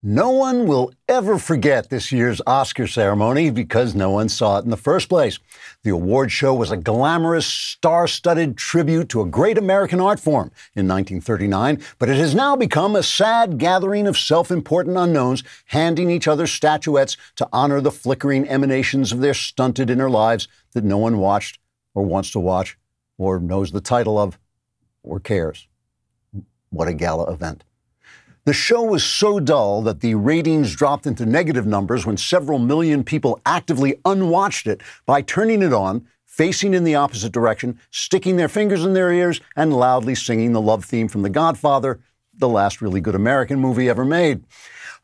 No one will ever forget this year's Oscar ceremony because no one saw it in the first place. The award show was a glamorous, star-studded tribute to a great American art form in 1939, but it has now become a sad gathering of self-important unknowns handing each other statuettes to honor the flickering emanations of their stunted inner lives that no one watched or wants to watch or knows the title of or cares. What a gala event. The show was so dull that the ratings dropped into negative numbers when several million people actively unwatched it by turning it on, facing in the opposite direction, sticking their fingers in their ears, and loudly singing the love theme from The Godfather, the last really good American movie ever made.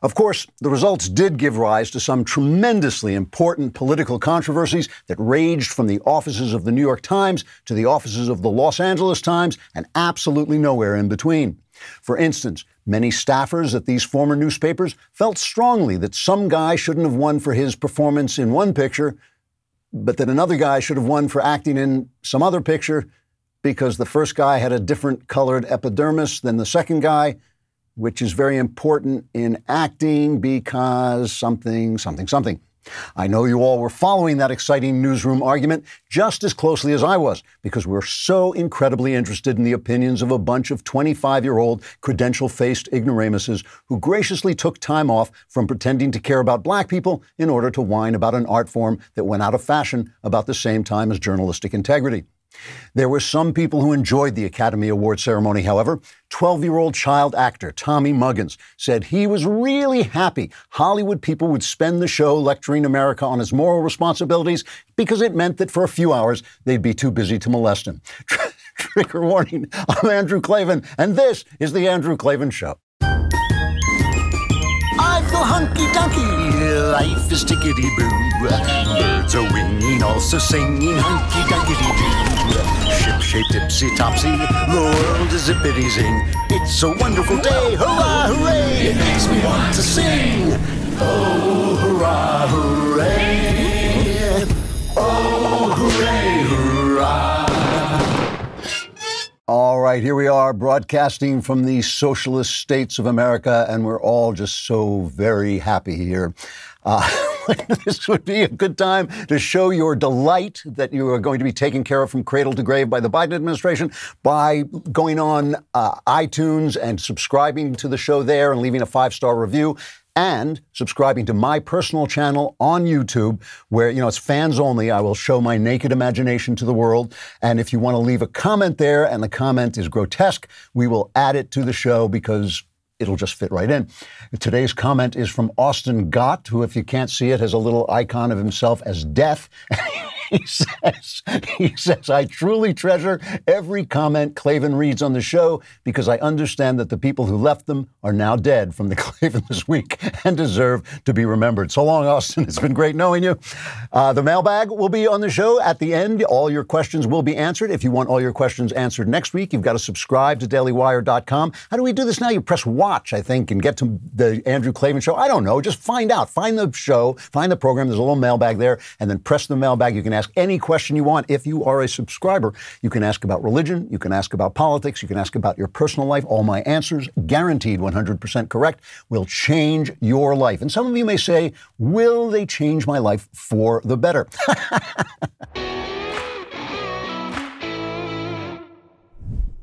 Of course, the results did give rise to some tremendously important political controversies that raged from the offices of the New York Times to the offices of the Los Angeles Times and absolutely nowhere in between. For instance, many staffers at these former newspapers felt strongly that some guy shouldn't have won for his performance in one picture, but that another guy should have won for acting in some other picture because the first guy had a different colored epidermis than the second guy, which is very important in acting because something. I know you all were following that exciting newsroom argument just as closely as I was, because we're so incredibly interested in the opinions of a bunch of 25-year-old credential-faced ignoramuses who graciously took time off from pretending to care about black people in order to whine about an art form that went out of fashion about the same time as journalistic integrity. There were some people who enjoyed the Academy Award ceremony, however. 12-year-old child actor Tommy Muggins said he was really happy Hollywood people would spend the show lecturing America on its moral responsibilities because it meant that for a few hours they'd be too busy to molest him. Trigger warning, I'm Andrew Klavan, and this is The Andrew Klavan Show. I feel hunky-dunky, life is tickety-boo. Birds are winging, also singing hunky-dunky-doo. Ship-shaped, tipsy-topsy, the world is zippity-zing. It's a wonderful day, hurrah, hooray! It makes me want to sing. Oh, hurrah, hooray! Oh, hooray, hurrah! All right, here we are broadcasting from the socialist states of America, and we're all just so very happy here. This would be a good time to show your delight that you are going to be taken care of from cradle to grave by the Biden administration by going on iTunes and subscribing to the show there and leaving a 5-star review. And subscribing to my personal channel on YouTube, where, it's fans only. I will show my naked imagination to the world. And if you want to leave a comment there and the comment is grotesque, we will add it to the show because it'll just fit right in. Today's comment is from Austin Gott, who, if you can't see it, has a little icon of himself as death. He says, I truly treasure every comment Klavan reads on the show because I understand that the people who left them are now dead from the Klavan this week and deserve to be remembered. So long, Austin. It's been great knowing you. The mailbag will be on the show at the end. All your questions will be answered. If you want all your questions answered next week, you've got to subscribe to dailywire.com. How do we do this now? You press watch, I think, and get to the Andrew Klavan Show. I don't know. Just find out. Find the show. Find the program. There's a little mailbag there. And then press the mailbag. You can ask any question you want. If you are a subscriber, you can ask about religion, you can ask about politics, you can ask about your personal life. All my answers, guaranteed 100% correct, will change your life. And some of you may say, will they change my life for the better?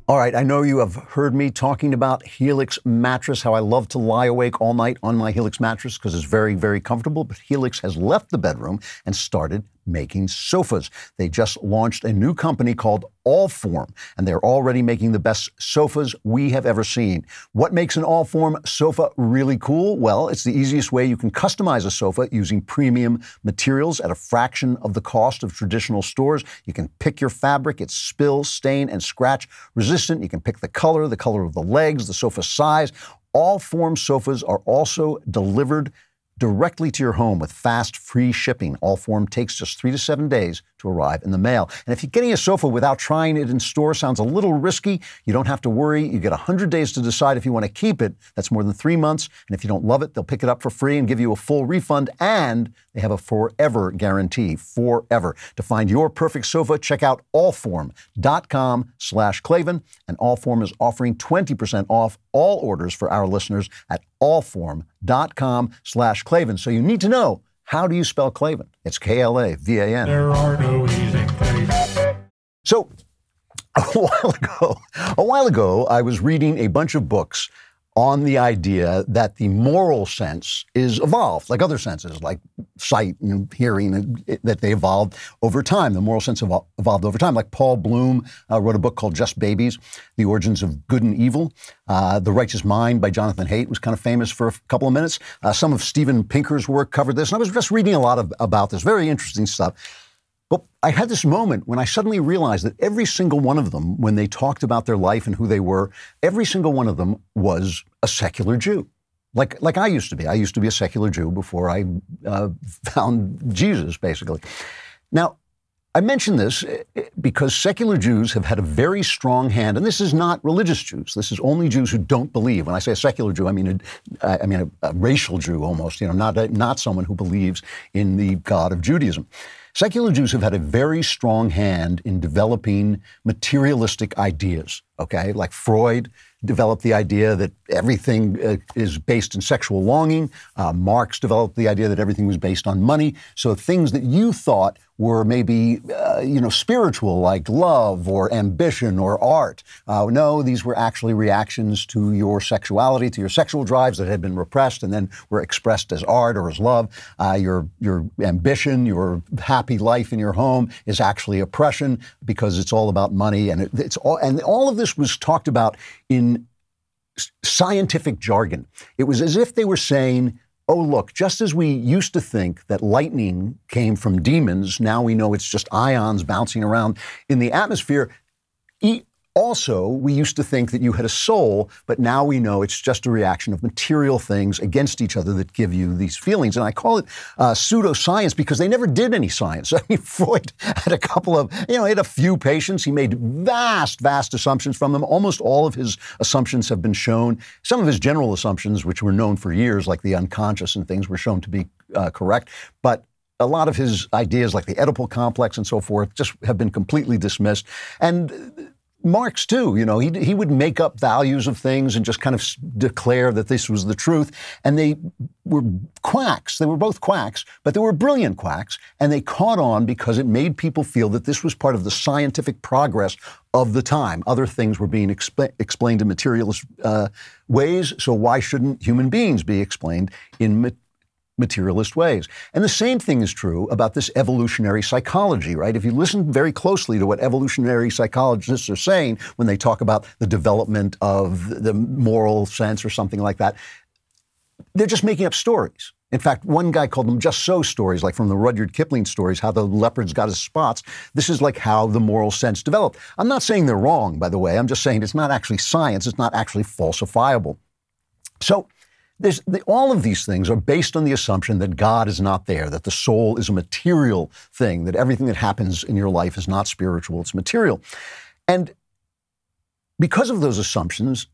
All right, I know you have heard me talking about Helix mattress, how I love to lie awake all night on my Helix mattress because it's very, very comfortable. But Helix has left the bedroom and started making sofas. They just launched a new company called Allform, and they're already making the best sofas we have ever seen. What makes an Allform sofa really cool? Well, it's the easiest way you can customize a sofa using premium materials at a fraction of the cost of traditional stores. You can pick your fabric. It's spill, stain, and scratch resistant. You can pick the color of the legs, the sofa size. Allform sofas are also delivered directly to your home with fast, free shipping. Allform takes just 3 to 7 days to arrive in the mail. And if you're getting a sofa without trying it in store sounds a little risky, you don't have to worry. You get 100 days to decide if you want to keep it. That's more than 3 months. And if you don't love it, they'll pick it up for free and give you a full refund. And they have a forever guarantee, forever. To find your perfect sofa, check out allform.com/Klavan. And Allform is offering 20% off all orders for our listeners at allform.com/Klavan. Klavan. So you need to know, how do you spell Klavan? It's Klavan. There are no easy ways. So a while ago, I was reading a bunch of books on the idea that the moral sense is evolved, like other senses, like sight and hearing, that they evolved over time. The moral sense evolved over time. Like Paul Bloom wrote a book called Just Babies, The Origins of Good and Evil. The Righteous Mind by Jonathan Haidt was kind of famous for a couple of minutes. Some of Steven Pinker's work covered this, and I was just reading a lot about this. Very interesting stuff. But I had this moment when I suddenly realized that every single one of them, when they talked about their life and who they were, every single one of them was a secular Jew. Like I used to be. I used to be a secular Jew before I found Jesus, basically. Now, I mention this because secular Jews have had a very strong hand, and this is not religious Jews. This is only Jews who don't believe. When I say a secular Jew, I mean a racial Jew almost, not someone who believes in the God of Judaism. Secular Jews have had a very strong hand in developing materialistic ideas, okay? Like Freud developed the idea that everything is based in sexual longing. Marx developed the idea that everything was based on money. So things that you thought were maybe, spiritual, like love or ambition or art. No, these were actually reactions to your sexuality, to your sexual drives that had been repressed and then were expressed as art or as love. Your ambition, your happy life in your home is actually oppression because it's all about money, and all of this was talked about in scientific jargon. It was as if they were saying, oh, look, just as we used to think that lightning came from demons, now we know it's just ions bouncing around in the atmosphere. Also, we used to think that you had a soul, but now we know it's just a reaction of material things against each other that give you these feelings. And I call it pseudoscience because they never did any science. I mean, Freud had a couple of, he had a few patients. He made vast assumptions from them. Almost all of his assumptions have been shown. Some of his general assumptions, which were known for years, like the unconscious and things, were shown to be correct. But a lot of his ideas, like the Oedipal complex and so forth, just have been completely dismissed. And Marx, too, he would make up values of things and just kind of declare that this was the truth. And they were quacks. They were both quacks, but they were brilliant quacks. And they caught on because it made people feel that this was part of the scientific progress of the time. Other things were being explained in materialist ways. So why shouldn't human beings be explained in materialist ways? And the same thing is true about this evolutionary psychology, right? If you listen very closely to what evolutionary psychologists are saying when they talk about the development of the moral sense or something like that, they're just making up stories. In fact, one guy called them just so stories, like from the Rudyard Kipling stories, how the leopards got his spots. This is like how the moral sense developed. I'm not saying they're wrong, by the way. I'm just saying it's not actually science. It's not actually falsifiable. So all of these things are based on the assumption that God is not there, that the soul is a material thing, that everything that happens in your life is not spiritual, it's material. And because of those assumptions,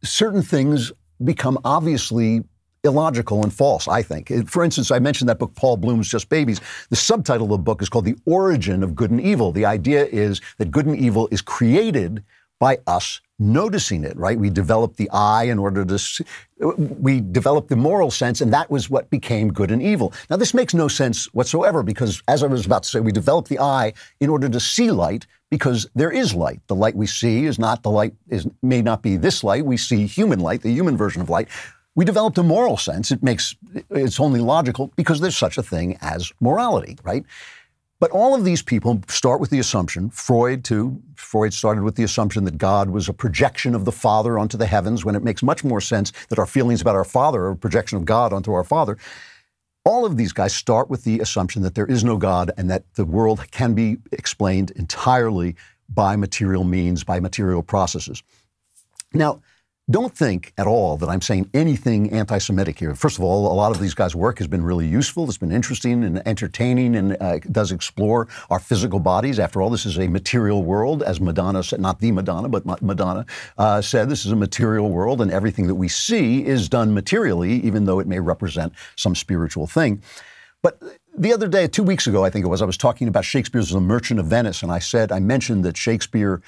certain things become obviously illogical and false, I think. For instance, I mentioned that book, Paul Bloom's Just Babies. The subtitle of the book is called The Origin of Good and Evil. The idea is that good and evil is created by us noticing it, right? We developed the eye in order to we developed the moral sense, and that was what became good and evil. Now, this makes no sense whatsoever because, as I was about to say, we developed the eye in order to see light because there is light. The light we see is not the light, may not be this light. We see human light, the human version of light. We developed a moral sense. It's only logical because there's such a thing as morality, right? But all of these people start with the assumption, Freud too, Freud started with the assumption that God was a projection of the Father onto the heavens, when it makes much more sense that our feelings about our Father are a projection of God onto our Father. All of these guys start with the assumption that there is no God and that the world can be explained entirely by material means, by material processes. Now, don't think at all that I'm saying anything anti-Semitic here. First of all, a lot of these guys' work has been really useful. It's been interesting and entertaining and does explore our physical bodies. After all, this is a material world, as Madonna said, not the Madonna, but Madonna said, this is a material world and everything that we see is done materially, even though it may represent some spiritual thing. But the other day, 2 weeks ago, I think it was, I was talking about Shakespeare's The Merchant of Venice, and I mentioned that Shakespeare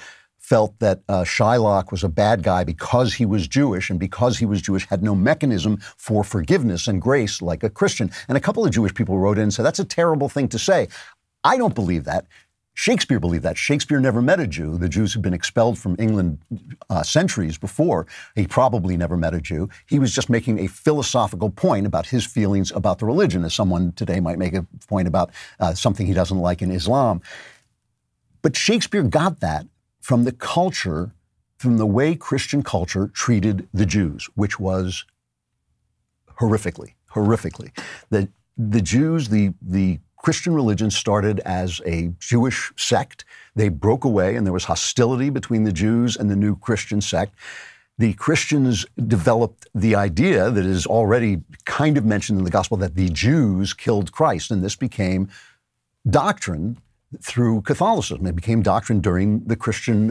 felt that Shylock was a bad guy because he was Jewish, and because he was Jewish had no mechanism for forgiveness and grace like a Christian. And a couple of Jewish people wrote in and said, that's a terrible thing to say. I don't believe that. Shakespeare believed that. Shakespeare never met a Jew. The Jews had been expelled from England centuries before. He probably never met a Jew. He was just making a philosophical point about his feelings about the religion, as someone today might make a point about something he doesn't like in Islam. But Shakespeare got that from the culture, from the way Christian culture treated the Jews, which was horrifically. The Jews, the Christian religion started as a Jewish sect. They broke away, and there was hostility between the Jews and the new Christian sect. The Christians developed the idea that is already kind of mentioned in the gospel, that the Jews killed Christ, and this became doctrine through Catholicism. It became doctrine during the Christian,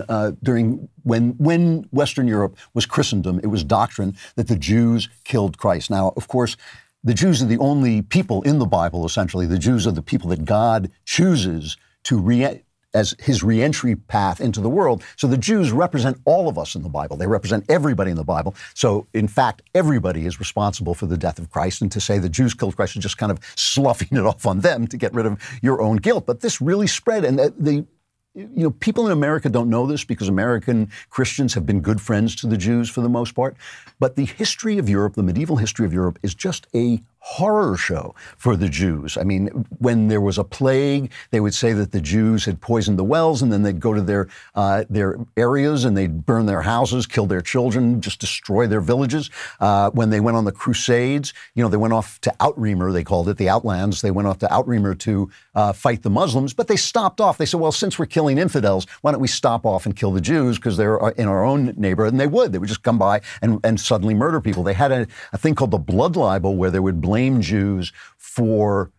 when Western Europe was Christendom. It was doctrine that the Jews killed Christ. Now, of course, the Jews are the only people in the Bible, essentially. The Jews are the people that God chooses as his reentry path into the world. So the Jews represent all of us in the Bible. They represent everybody in the Bible. So, in fact, everybody is responsible for the death of Christ. And to say the Jews killed Christ is just kind of sloughing it off on them to get rid of your own guilt. But this really spread. And people in America don't know this because American Christians have been good friends to the Jews for the most part. But the history of Europe, the medieval history of Europe, is just a horror show for the Jews. I mean, when there was a plague, they would say that the Jews had poisoned the wells, and then they'd go to their areas and they'd burn their houses, kill their children, just destroy their villages. When they went on the Crusades, they went off to Outremer, they called it, the Outlands. They went off to Outremer to fight the Muslims, but they stopped off. They said, well, since we're killing infidels, why don't we stop off and kill the Jews because they're in our own neighborhood? And they would just come by and suddenly murder people. They had a thing called the blood libel, where they would blame Jews for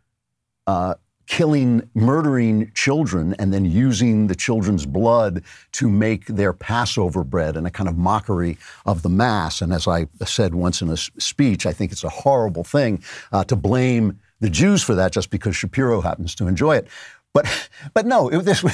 murdering children, and then using the children's blood to make their Passover bread, and a kind of mockery of the Mass. And as I said once in a speech, I think it's a horrible thing to blame the Jews for that just because Shapiro happens to enjoy it. But no, this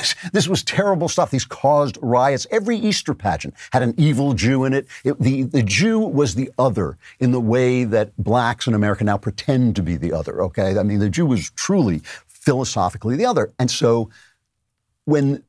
was terrible stuff. These caused riots. Every Easter pageant had an evil Jew in it. The Jew was the other in the way that blacks in America now pretend to be the other, okay? I mean, the Jew was truly philosophically the other. And so when,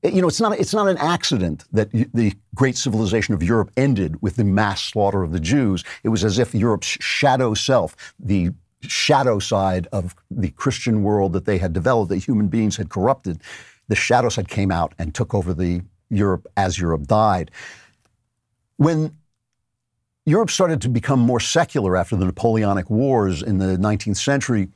it's not an accident that the great civilization of Europe ended with the mass slaughter of the Jews. It was as if Europe's shadow self, the shadow side of the Christian world that they had developed, that human beings had corrupted, the shadow side came out and took over the Europe as Europe died. When Europe started to become more secular after the Napoleonic Wars in the 19th century,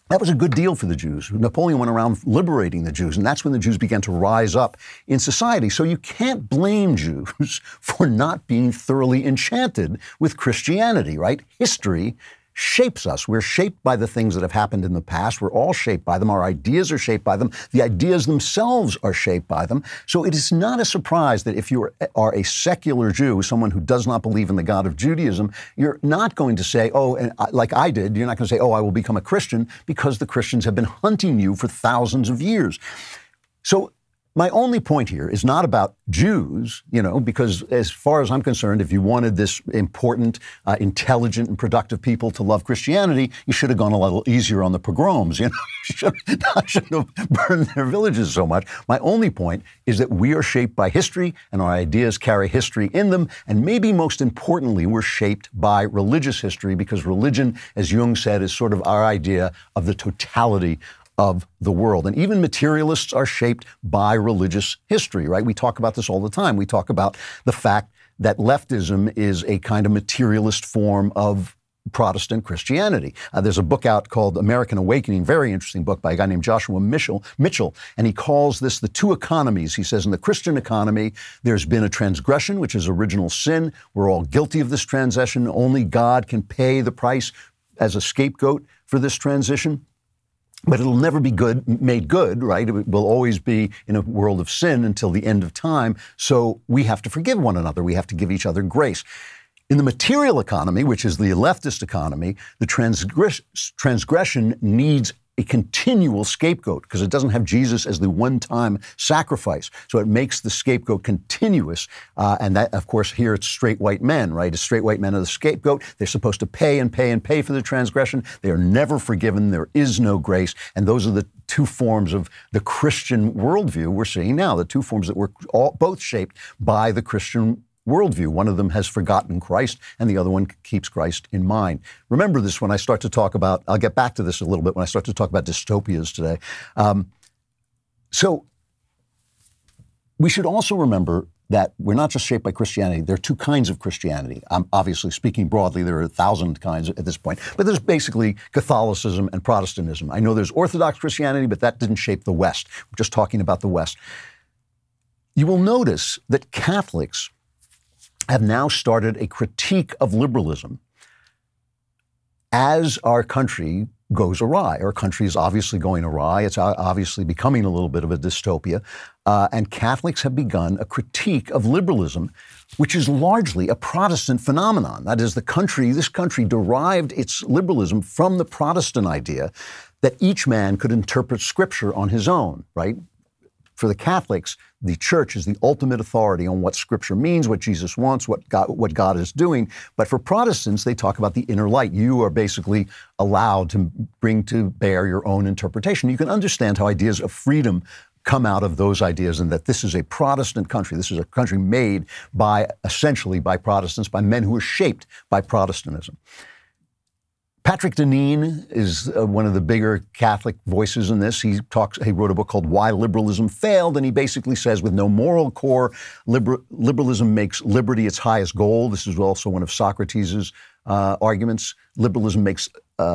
that was a good deal for the Jews. Napoleon went around liberating the Jews, and that's when the Jews began to rise up in society. So you can't blame Jews for not being thoroughly enchanted with Christianity, right? History shapes us. We're shaped by the things that have happened in the past. We're all shaped by them. Our ideas are shaped by them. The ideas themselves are shaped by them. So it is not a surprise that if you are a secular Jew, someone who does not believe in the God of Judaism, you're not going to say, like I did, you're not going to say, I will become a Christian, because the Christians have been hunting you for thousands of years. So my only point here is not about Jews, because as far as I'm concerned, if you wanted this important, intelligent, and productive people to love Christianity, you should have gone a little easier on the pogroms. You shouldn't have burned their villages so much. My only point is that we are shaped by history, and our ideas carry history in them. And maybe most importantly, we're shaped by religious history, because religion, as Jung said, is sort of our idea of the totality of the world. And even materialists are shaped by religious history, right? We talk about this all the time. We talk about the fact that leftism is a kind of materialist form of Protestant Christianity. There's a book out called American Awakening, very interesting book by a guy named Joshua Mitchell, and he calls this the two economies. He says in the Christian economy, there's been a transgression, which is original sin. We're all guilty of this transgression. Only God can pay the price as a scapegoat for this transition. But it'll never be made good, right? It will always be in a world of sin until the end of time. So we have to forgive one another. We have to give each other grace. In the material economy, which is the leftist economy, the transgression needs a continual scapegoat because it doesn't have Jesus as the one-time sacrifice. So it makes the scapegoat continuous. And that, of course, here it's straight white men, right? It's straight white men are the scapegoat. They're supposed to pay and pay and pay for the transgression. They are never forgiven. There is no grace. And those are the two forms of the Christian worldview we're seeing now, the two forms that were both shaped by the Christian worldview. One of them has forgotten Christ, and the other one keeps Christ in mind. Remember this when I start to talk about, I'll get back to this a little bit when I start to talk about dystopias today. So we should also remember that we're not just shaped by Christianity. There are two kinds of Christianity. I'm obviously speaking broadly. There are 1,000 kinds at this point. But there's basically Catholicism and Protestantism. I know there's Orthodox Christianity, but that didn't shape the West. We're just talking about the West. You will notice that Catholics have now started a critique of liberalism as our country goes awry. Our country is obviously going awry. It's obviously becoming a little bit of a dystopia. And Catholics have begun a critique of liberalism, which is largely a Protestant phenomenon. That is, this country derived its liberalism from the Protestant idea that each man could interpret Scripture on his own, right? For the Catholics, the church is the ultimate authority on what Scripture means, what Jesus wants, what God is doing. But for Protestants, they talk about the inner light. You are basically allowed to bring to bear your own interpretation. You can understand how ideas of freedom come out of those ideas, and that this is a Protestant country. This is a country made essentially by Protestants, by men who were shaped by Protestantism. Patrick Deneen is one of the bigger Catholic voices in this. He wrote a book called Why Liberalism Failed, and he basically says, with no moral core, liberalism makes liberty its highest goal. This is also one of Socrates' arguments. Liberalism makes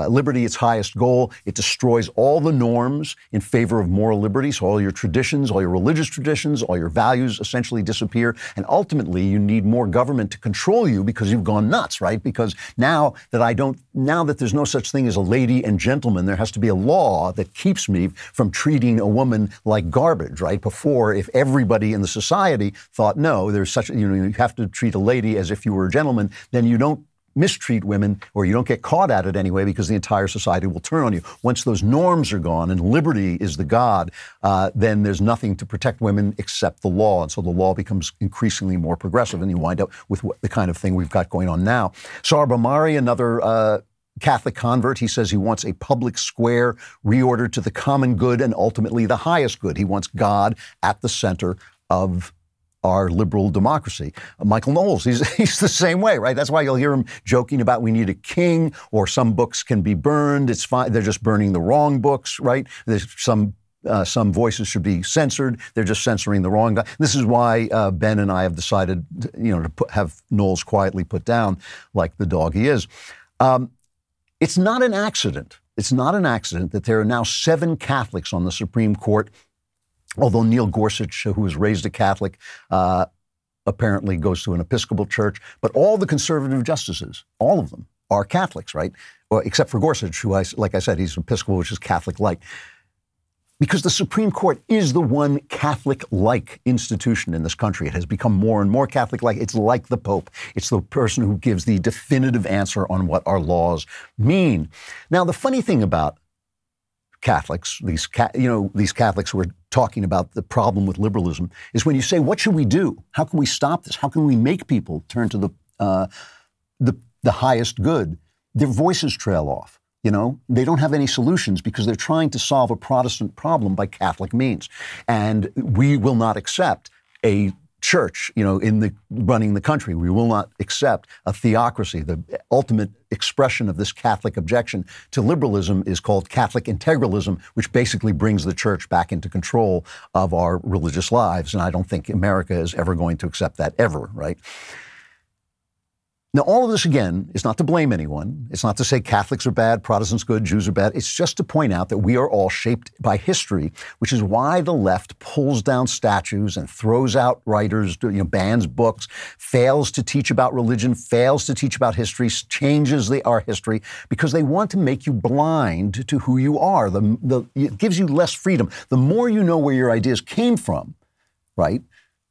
liberty its highest goal. It destroys all the norms in favor of moral liberty. So all your traditions, all your religious traditions, all your values essentially disappear. And ultimately, you need more government to control you because you've gone nuts, right? Because now that there's no such thing as a lady and gentleman, there has to be a law that keeps me from treating a woman like garbage, right? Before, if everybody in the society thought, no, you have to treat a lady as if you were a gentleman, then you don't mistreat women, or you don't get caught at it anyway, because the entire society will turn on you. Once those norms are gone and liberty is the God, then there's nothing to protect women except the law. And so the law becomes increasingly more progressive, and you wind up with the kind of thing we've got going on now. Sarbamari, another Catholic convert, he says he wants a public square reordered to the common good and ultimately the highest good. He wants God at the center of our liberal democracy. Michael Knowles, he's the same way, right? That's why you'll hear him joking about we need a king, or some books can be burned. It's fine. They're just burning the wrong books, right? There's some voices should be censored. They're just censoring the wrong guy. This is why Ben and I have decided, to have Knowles quietly put down like the dog he is. It's not an accident. It's not an accident that there are now 7 Catholics on the Supreme Court. Although Neil Gorsuch, who was raised a Catholic, apparently goes to an Episcopal church, but all the conservative justices, all of them, are Catholics, right? Well, except for Gorsuch, who, like I said, he's Episcopal, which is Catholic-like. Because the Supreme Court is the one Catholic-like institution in this country. It has become more and more Catholic-like. It's like the Pope. It's the person who gives the definitive answer on what our laws mean. Now, the funny thing about Catholics, these Catholics who are talking about the problem with liberalism, is when you say, what should we do? How can we stop this? How can we make people turn to the highest good? Their voices trail off. They don't have any solutions because they're trying to solve a Protestant problem by Catholic means. And we will not accept a church, running the country. We will not accept a theocracy. The ultimate expression of this Catholic objection to liberalism is called Catholic integralism, which basically brings the church back into control of our religious lives. And I don't think America is ever going to accept that ever, right? Now, all of this, again, is not to blame anyone. It's not to say Catholics are bad, Protestants good, Jews are bad. It's just to point out that we are all shaped by history, which is why the left pulls down statues and throws out writers, bans books, fails to teach about religion, fails to teach about history, changes our history, because they want to make you blind to who you are. It gives you less freedom. The more you know where your ideas came from, right,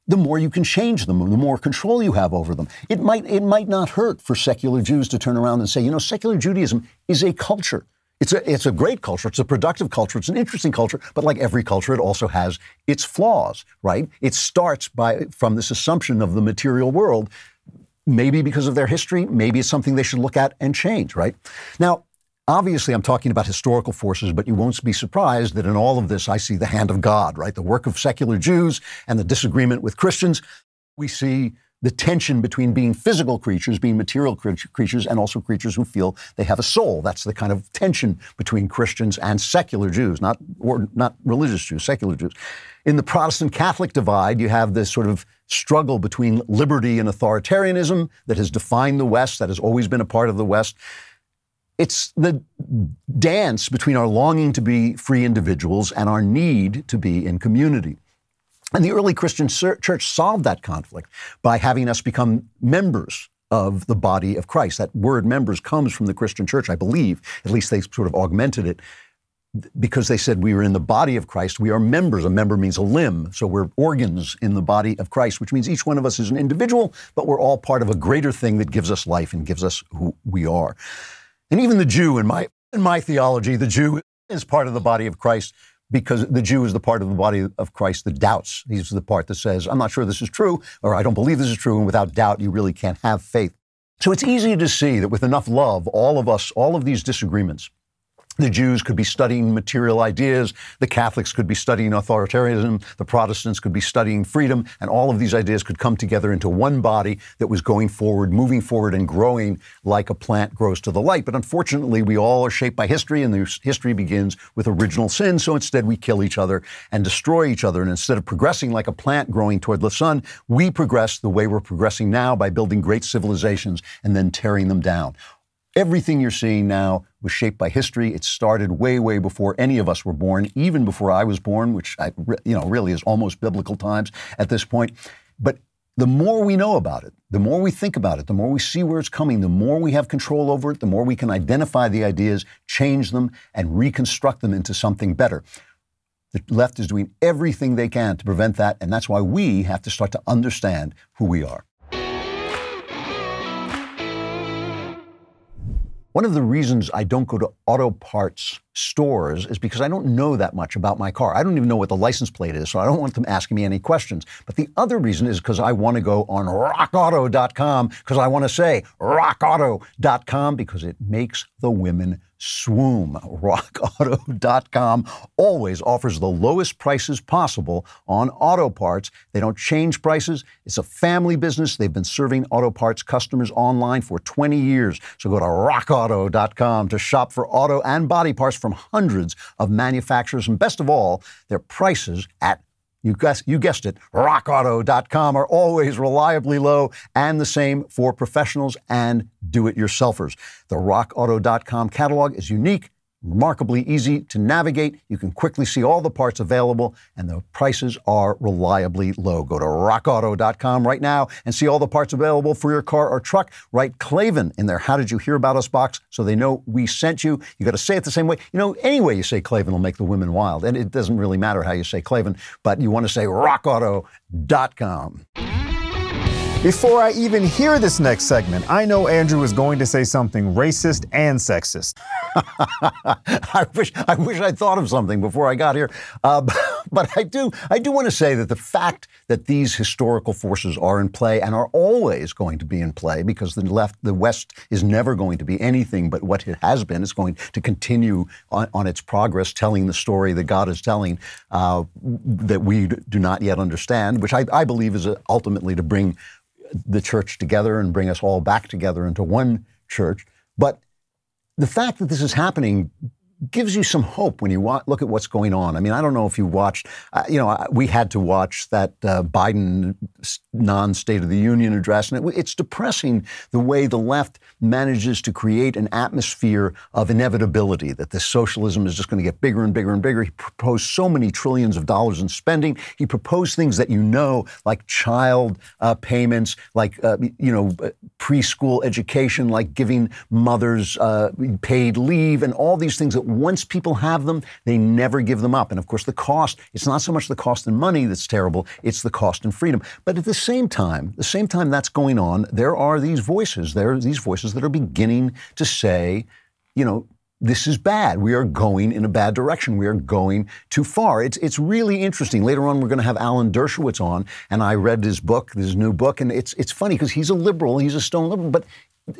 the more you can change them, the more control you have over them. It might not hurt for secular Jews to turn around and say, secular Judaism is a culture. It's a great culture. It's a productive culture. It's an interesting culture. But like every culture, it also has its flaws, right? It starts from this assumption of the material world, maybe because of their history. Maybe it's something they should look at and change, right? Now, obviously, I'm talking about historical forces, but you won't be surprised that in all of this, I see the hand of God, right? The work of secular Jews and the disagreement with Christians. We see the tension between being physical creatures, being material creatures, and also creatures who feel they have a soul. That's the kind of tension between Christians and secular Jews, not religious Jews, secular Jews. In the Protestant-Catholic divide, you have this sort of struggle between liberty and authoritarianism that has defined the West, that has always been a part of the West. It's the dance between our longing to be free individuals and our need to be in community. And the early Christian church solved that conflict by having us become members of the body of Christ. That word members comes from the Christian church, I believe. At least they sort of augmented it because they said we were in the body of Christ. We are members. A member means a limb. So we're organs in the body of Christ, which means each one of us is an individual, but we're all part of a greater thing that gives us life and gives us who we are. And even the Jew, in my theology, the Jew is part of the body of Christ, because the Jew is the part of the body of Christ that doubts. He's the part that says, I'm not sure this is true, or I don't believe this is true, and without doubt, you really can't have faith. So it's easy to see that with enough love, all of these disagreements, the Jews could be studying material ideas, the Catholics could be studying authoritarianism, the Protestants could be studying freedom, and all of these ideas could come together into one body that was going forward, moving forward, and growing like a plant grows to the light. But unfortunately, we all are shaped by history, and the history begins with original sin, so instead we kill each other and destroy each other. And instead of progressing like a plant growing toward the sun, we progress the way we're progressing now by building great civilizations and then tearing them down. Everything you're seeing now was shaped by history. It started way, way before any of us were born, even before I was born, which really is almost biblical times at this point. But the more we know about it, the more we think about it, the more we see where it's coming, the more we have control over it, the more we can identify the ideas, change them, and reconstruct them into something better. The left is doing everything they can to prevent that, and that's why we have to start to understand who we are. One of the reasons I don't go to auto parts stores is because I don't know that much about my car. I don't even know what the license plate is, so I don't want them asking me any questions. But the other reason is because I want to go on rockauto.com, because I want to say rockauto.com, because it makes the women swoon. Rockauto.com always offers the lowest prices possible on auto parts. They don't change prices. It's a family business. They've been serving auto parts customers online for 20 years. So go to rockauto.com to shop for auto and body parts from hundreds of manufacturers. And best of all, their prices at, you guessed it, rockauto.com are always reliably low, and the same for professionals and do-it-yourselfers. The rockauto.com catalog is unique, remarkably easy to navigate. You can quickly see all the parts available, and the prices are reliably low. Go to rockauto.com right now and see all the parts available for your car or truck. Write Klavan in their How Did You Hear About Us box so they know we sent you. You got to say it the same way. You know, any way you say Klavan will make the women wild, and it doesn't really matter how you say Klavan, but you want to say rockauto.com. Before I even hear this next segment, I know Andrew is going to say something racist and sexist. I wish I'd thought of something before I got here. But I do want to say that the fact that these historical forces are in play and are always going to be in play, because the West is never going to be anything but what it has been. It's going to continue on its progress, telling the story that God is telling that we do not yet understand, which I believe is ultimately to bring the church together and bring us all back together into one church. But the fact that this is happening gives you some hope when you look at what's going on. I mean, I don't know if you watched, we had to watch that Biden non-State of the Union address, and it's depressing the way the left manages to create an atmosphere of inevitability, that this socialism is just going to get bigger and bigger and bigger. He proposed so many trillions of dollars in spending. He proposed things that like child payments, like, preschool education, like giving mothers paid leave, and all these things that once people have them, they never give them up. And of course, the cost, it's not so much the cost in money that's terrible, it's the cost in freedom. But at the same time that's going on, there are these voices that are beginning to say, this is bad. We are going in a bad direction. We are going too far. It's really interesting. Later on, we're going to have Alan Dershowitz on, and I read his book, his new book, and it's funny because he's a liberal, he's a stone liberal, but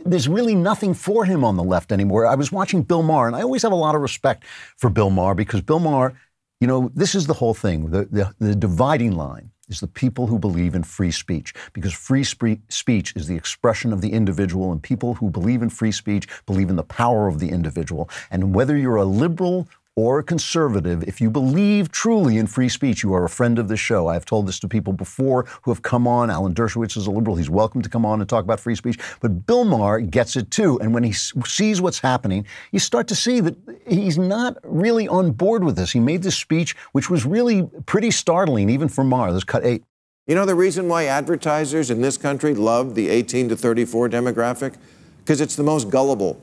there's really nothing for him on the left anymore. I was watching Bill Maher, and I always have a lot of respect for Bill Maher because Bill Maher, you know, this is the whole thing. The dividing line is the people who believe in free speech, because free speech is the expression of the individual, and people who believe in free speech believe in the power of the individual. And whether you're a liberal or a conservative, if you believe truly in free speech, you are a friend of the show. I've told this to people before who have come on. Alan Dershowitz is a liberal. He's welcome to come on and talk about free speech. But Bill Maher gets it too. And when he sees what's happening, you start to see that he's not really on board with this. He made this speech, which was really pretty startling, even for Maher. Let's cut 8. You know the reason why advertisers in this country love the 18 to 34 demographic? Because it's the most gullible.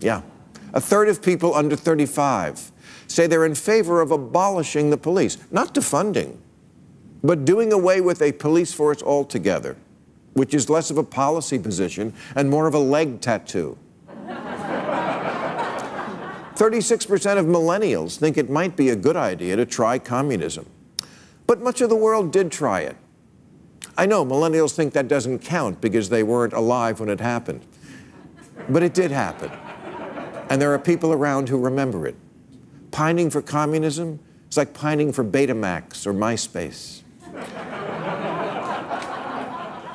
Yeah. A third of people under 35 say they're in favor of abolishing the police, not defunding, but doing away with a police force altogether, which is less of a policy position and more of a leg tattoo. 36% of millennials think it might be a good idea to try communism. But much of the world did try it. I know millennials think that doesn't count because they weren't alive when it happened. But it did happen. And there are people around who remember it. Pining for communism is like pining for Betamax or MySpace.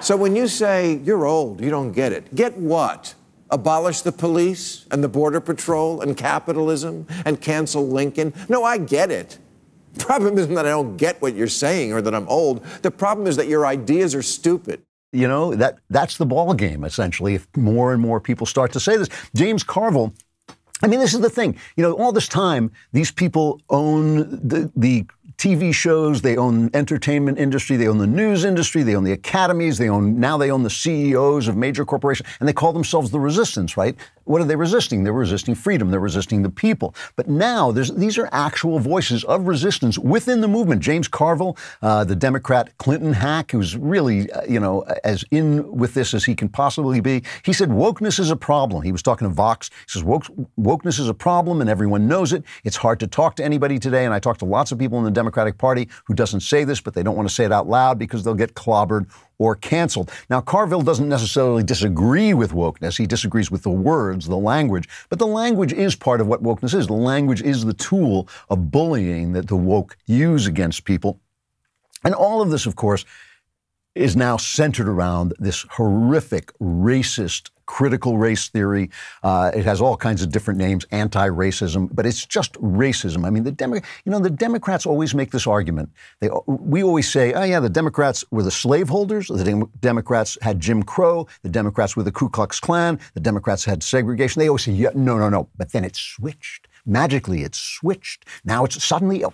So when you say, you're old, you don't get it, get what? Abolish the police and the Border Patrol and capitalism and cancel Lincoln? No, I get it. The problem isn't that I don't get what you're saying or that I'm old. The problem is that your ideas are stupid. You know, that's the ball game, essentially, if more and more people start to say this. James Carville, I mean, this is the thing. You know, all this time, these people own the TV shows, they own entertainment industry, they own the news industry, they own the academies, now they own the CEOs of major corporations, and they call themselves the resistance, right? What are they resisting? They're resisting freedom. They're resisting the people. But now these are actual voices of resistance within the movement. James Carville, the Democrat Clinton hack, who's really, as in with this as he can possibly be, he said wokeness is a problem. He was talking to Vox. He says wokeness is a problem and everyone knows it. It's hard to talk to anybody today. And I talked to lots of people in the Democratic Party who doesn't say this, but they don't want to say it out loud because they'll get clobbered or canceled. Now, Carville doesn't necessarily disagree with wokeness. He disagrees with the words, the language. But the language is part of what wokeness is. The language is the tool of bullying that the woke use against people. And all of this, of course, is now centered around this horrific, racist, critical race theory. It has all kinds of different names, anti-racism, but it's just racism. I mean, the Democrats always make this argument. We always say, oh yeah, the Democrats were the slaveholders, the Democrats had Jim Crow, the Democrats were the Ku Klux Klan, the Democrats had segregation. They always say, yeah, no. But then it switched. Magically, it switched. Now it's suddenly,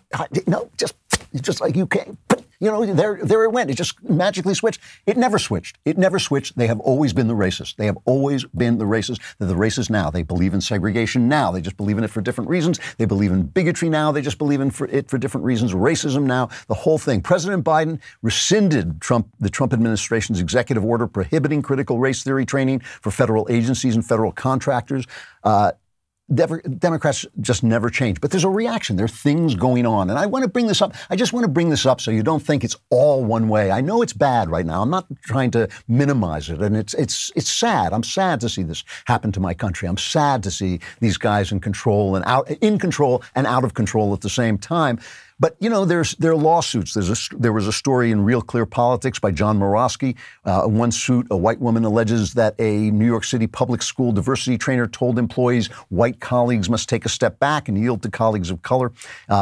just like you can't. There it went. It just magically switched. It never switched. It never switched. They have always been the racists. They have always been the racists. They're the racists now. They believe in segregation now. They just believe in it for different reasons. They believe in bigotry now. They just believe in it for different reasons. Racism now. The whole thing. President Biden rescinded the Trump administration's executive order prohibiting critical race theory training for federal agencies and federal contractors. Democrats just never change. But there's a reaction. There are things going on. And I want to bring this up. I just want to bring this up so you don't think it's all one way. I know it's bad right now. I'm not trying to minimize it. And it's sad. I'm sad to see this happen to my country. I'm sad to see these guys in control and out of control at the same time. But, there are lawsuits. There was a story in Real Clear Politics by John Morosky. One suit, a white woman alleges that a New York City public school diversity trainer told employees white colleagues must take a step back and yield to colleagues of color.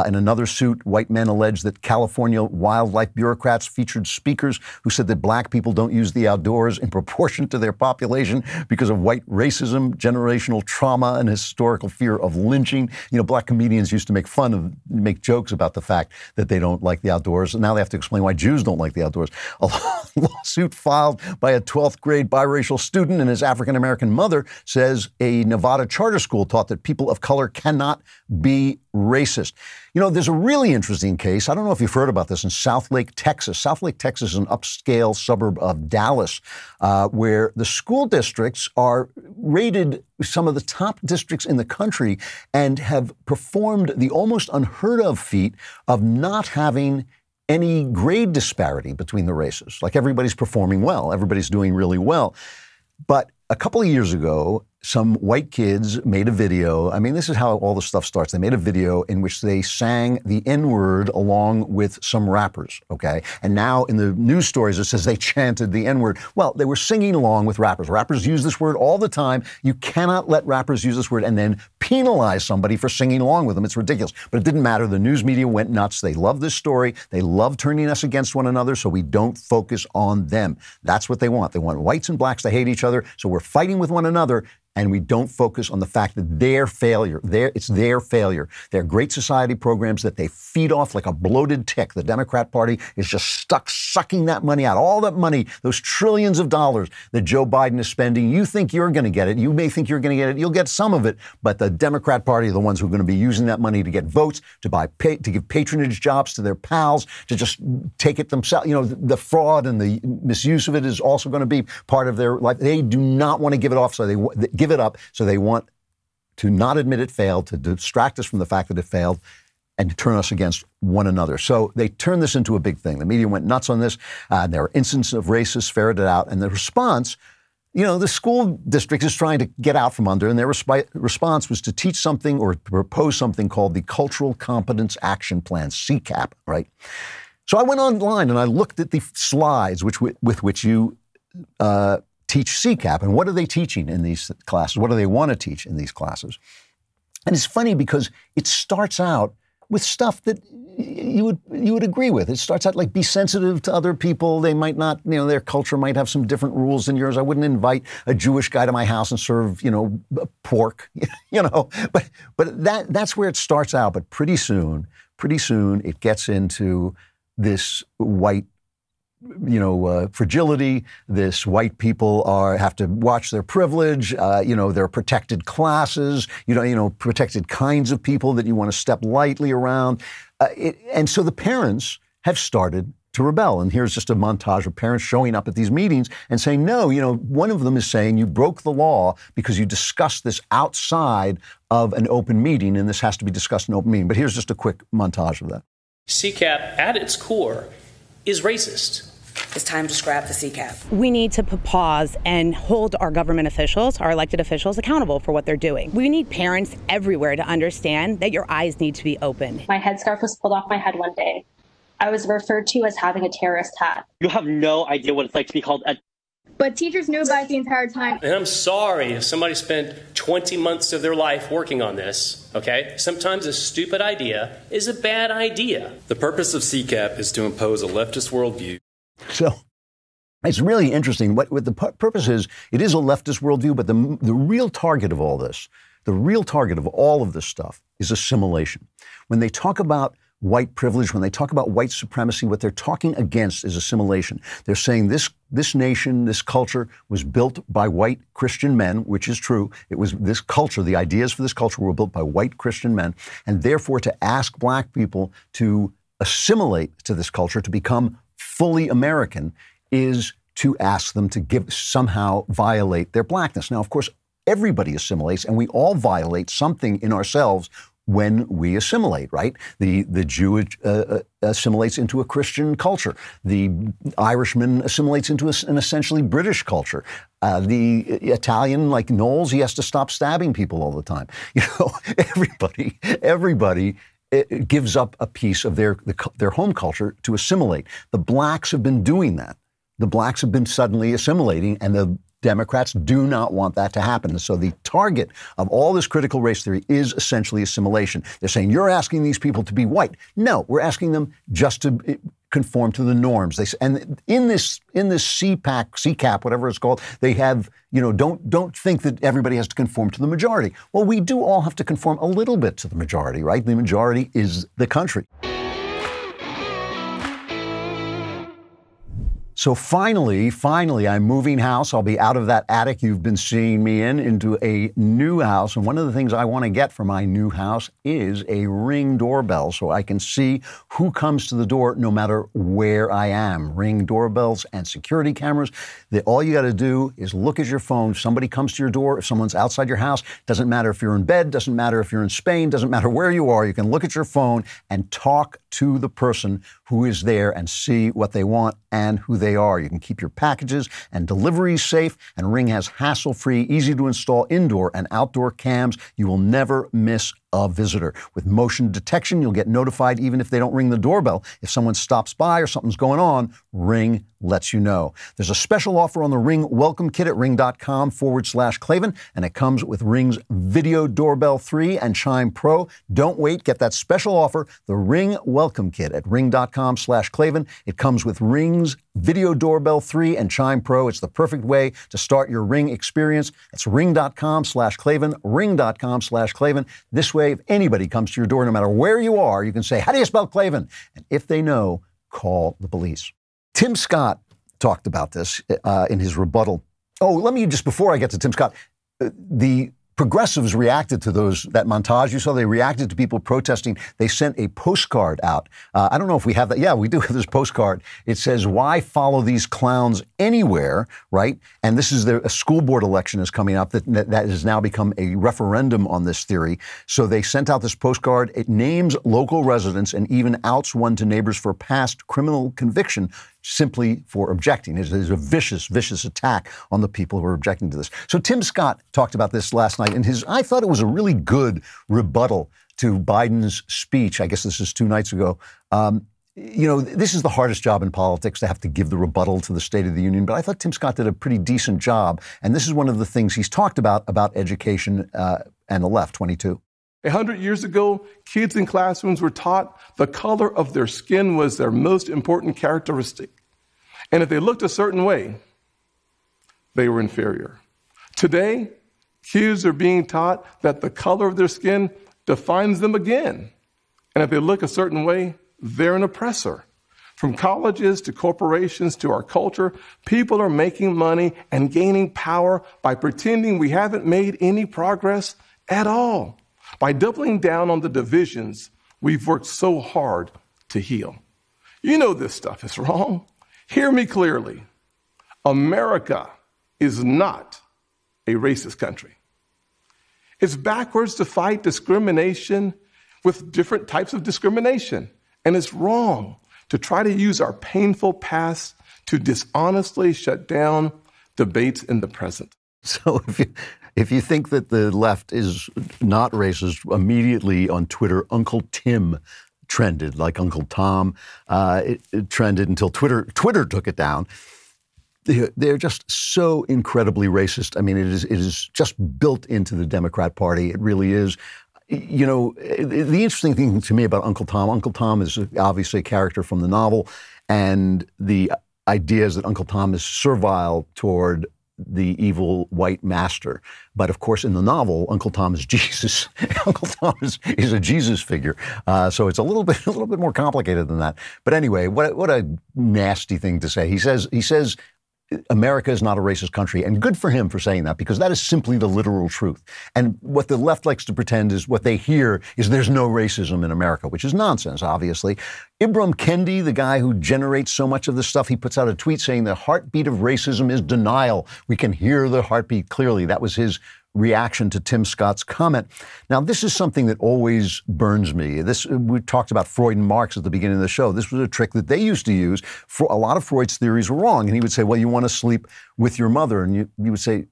In another suit, white men allege that California wildlife bureaucrats featured speakers who said that black people don't use the outdoors in proportion to their population because of white racism, generational trauma, and historical fear of lynching. Black comedians used to make jokes about the fact that they don't like the outdoors. And now they have to explain why Jews don't like the outdoors. A lawsuit filed by a 12th grade biracial student and his African-American mother says a Nevada charter school taught that people of color cannot be racist. You know, there's a really interesting case. I don't know if you've heard about this in Southlake, Texas. Southlake, Texas is an upscale suburb of Dallas, where the school districts are rated some of the top districts in the country and have performed the almost unheard of feat of not having any grade disparity between the races. Like, everybody's performing well. Everybody's doing really well. But a couple of years ago, some white kids made a video. I mean, this is how all the stuff starts. They made a video in which they sang the N-word along with some rappers, okay? And now in the news stories, it says they chanted the N-word. Well, they were singing along with rappers. Rappers use this word all the time. You cannot let rappers use this word and then penalize somebody for singing along with them. It's ridiculous. But it didn't matter. The news media went nuts. They love this story. They love turning us against one another, so we don't focus on them. That's what they want. They want whites and blacks to hate each other, so we're fighting with one another, and we don't focus on the fact that their failure, it's their failure. Their Great Society programs that they feed off like a bloated tick. The Democrat Party is just stuck sucking that money out. All that money, those trillions of dollars that Joe Biden is spending, you think you're going to get it. You may think you're going to get it. You'll get some of it. But the Democrat Party are the ones who are going to be using that money to get votes, to give patronage jobs to their pals, to just take it themselves. You know, the fraud and the misuse of it is also going to be part of their life. They do not want to give it off, so they give it up, so they want to not admit it failed, to distract us from the fact that it failed, and to turn us against one another. So they turned this into a big thing. The media went nuts on this. There were instances of racists ferreted out, and the response, you know, the school district is trying to get out from under, and their response was to teach something or propose something called the Cultural Competence Action Plan, CCAP, right? So I went online and I looked at the slides with which you teach CCAP, and what are they teaching in these classes? What do they want to teach in these classes? And it's funny because it starts out with stuff that you would agree with. It starts out like, be sensitive to other people. They might not, you know, their culture might have some different rules than yours. I wouldn't invite a Jewish guy to my house and serve, you know, pork, you know. But that's where it starts out. But pretty soon it gets into this white, you know, fragility. This white people have to watch their privilege. You know, there are protected classes. You know, protected kinds of people that you want to step lightly around. And so the parents have started to rebel. And here's just a montage of parents showing up at these meetings and saying, no, you know, one of them is saying you broke the law because you discussed this outside of an open meeting, and this has to be discussed in an open meeting. But here's just a quick montage of that. CCAP, at its core, is racist. It's time to scrap the CCAP. We need to pause and hold our government officials, our elected officials, accountable for what they're doing. We need parents everywhere to understand that your eyes need to be open. My headscarf was pulled off my head one day. I was referred to as having a terrorist hat. You have no idea what it's like to be called a... But teachers knew about it the entire time. And I'm sorry if somebody spent 20 months of their life working on this, okay? Sometimes a stupid idea is a bad idea. The purpose of CCAP is to impose a leftist worldview. So it's really interesting. What the purpose is, it is a leftist worldview, but the real target of all this, the real target of all of this stuff is assimilation. When they talk about white privilege, when they talk about white supremacy, what they're talking against is assimilation. They're saying this nation, this culture was built by white Christian men, which is true. It was this culture, the ideas for this culture were built by white Christian men, and therefore to ask black people to assimilate to this culture, to become fully American, is to ask them to somehow violate their blackness. Now, of course, everybody assimilates, and we all violate something in ourselves when we assimilate, right? The Jew assimilates into a Christian culture. The Irishman assimilates into an essentially British culture. The Italian, like Knowles, he has to stop stabbing people all the time. You know, everybody it gives up a piece of their home culture to assimilate. The blacks have been doing that. The blacks have been suddenly assimilating, and the Democrats do not want that to happen. So the target of all this critical race theory is essentially assimilation. They're saying, you're asking these people to be white. No, we're asking them just to conform to the norms. And in this CCAP, whatever it's called, they have, you know, don't think that everybody has to conform to the majority. Well, we do all have to conform a little bit to the majority, right? The majority is the country. So finally, I'm moving house. I'll be out of that attic you've been seeing me in into a new house. And one of the things I want to get for my new house is a Ring doorbell so I can see who comes to the door no matter where I am. Ring doorbells and security cameras. All you got to do is look at your phone. If somebody comes to your door, if someone's outside your house, doesn't matter if you're in bed, doesn't matter if you're in Spain, doesn't matter where you are. You can look at your phone and talk to the person who is there and see what they want and who they are. You can keep your packages and deliveries safe, and Ring has hassle-free, easy-to-install indoor and outdoor cams. You will never miss a visitor. With motion detection, you'll get notified even if they don't ring the doorbell. If someone stops by or something's going on, Ring lets you know. There's a special offer on the Ring Welcome Kit at ring.com/Klavan, and it comes with Ring's Video Doorbell 3 and Chime Pro. Don't wait. Get that special offer, the Ring Welcome Kit at ring.com/Klavan. It comes with Ring's Video Doorbell 3 and Chime Pro. It's the perfect way to start your Ring experience. It's ring.com/Klavan, ring.com/Klavan. This way, if anybody comes to your door, no matter where you are, you can say, how do you spell Klavan? And if they know, call the police. Tim Scott talked about this in his rebuttal. Oh, let me just, before I get to Tim Scott, the progressives reacted to that montage you saw. They reacted to people protesting. They sent a postcard out. I don't know if we have that. Yeah, we do have this postcard. It says, why follow these clowns anywhere, right? And this is a school board election is coming up that has now become a referendum on this theory. So they sent out this postcard. It names local residents and even outs one to neighbors for past criminal conviction simply for objecting. It is a vicious, vicious attack on the people who are objecting to this. So Tim Scott talked about this last night in I thought it was a really good rebuttal to Biden's speech. I guess this is 2 nights ago. This is the hardest job in politics, to have to give the rebuttal to the State of the Union. But I thought Tim Scott did a pretty decent job. And this is one of the things he's talked about education and the left, 22. 100 years ago, kids in classrooms were taught the color of their skin was their most important characteristic. And if they looked a certain way, they were inferior. Today, kids are being taught that the color of their skin defines them again. And if they look a certain way, they're an oppressor. From colleges to corporations to our culture, people are making money and gaining power by pretending we haven't made any progress at all, by doubling down on the divisions we've worked so hard to heal. You know this stuff is wrong. Hear me clearly. America is not a racist country. It's backwards to fight discrimination with different types of discrimination. And it's wrong to try to use our painful past to dishonestly shut down debates in the present. So if you think that the left is not racist, immediately on Twitter, Uncle Tim trended, like Uncle Tom. It trended until Twitter took it down. They're just so incredibly racist. I mean, it is just built into the Democrat Party. It really is. You know, the interesting thing to me about Uncle Tom is obviously a character from the novel, and the idea is that Uncle Tom is servile toward the evil white master. But of course, in the novel, Uncle Tom is Jesus. Uncle Tom is a Jesus figure. So it's a little bit more complicated than that. But anyway, what a nasty thing to say. He says America is not a racist country, and good for him for saying that, because that is simply the literal truth. And what the left likes to pretend is what they hear is there's no racism in America, which is nonsense, obviously. Ibram Kendi, the guy who generates so much of this stuff, he puts out a tweet saying the heartbeat of racism is denial. We can hear the heartbeat clearly. That was his reaction to Tim Scott's comment. Now, this is something that always burns me. We talked about Freud and Marx at the beginning of the show. This was a trick that they used to use. A lot of Freud's theories were wrong. And he would say, well, you want to sleep with your mother. And you would say,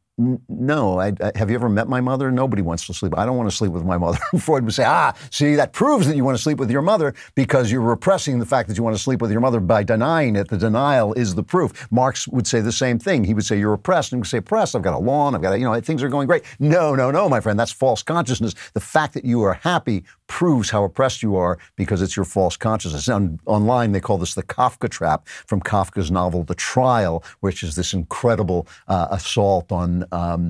no, have you ever met my mother? Nobody wants to sleep. I don't want to sleep with my mother. And Freud would say, see, that proves that you want to sleep with your mother because you're repressing the fact that you want to sleep with your mother by denying it. The denial is the proof. Marx would say the same thing. He would say, you're oppressed. And he would say, oppressed, I've got a lawn, things are going great. No, my friend, that's false consciousness. The fact that you are happy proves how oppressed you are because it's your false consciousness. Online, they call this the Kafka trap from Kafka's novel The Trial, which is this incredible assault on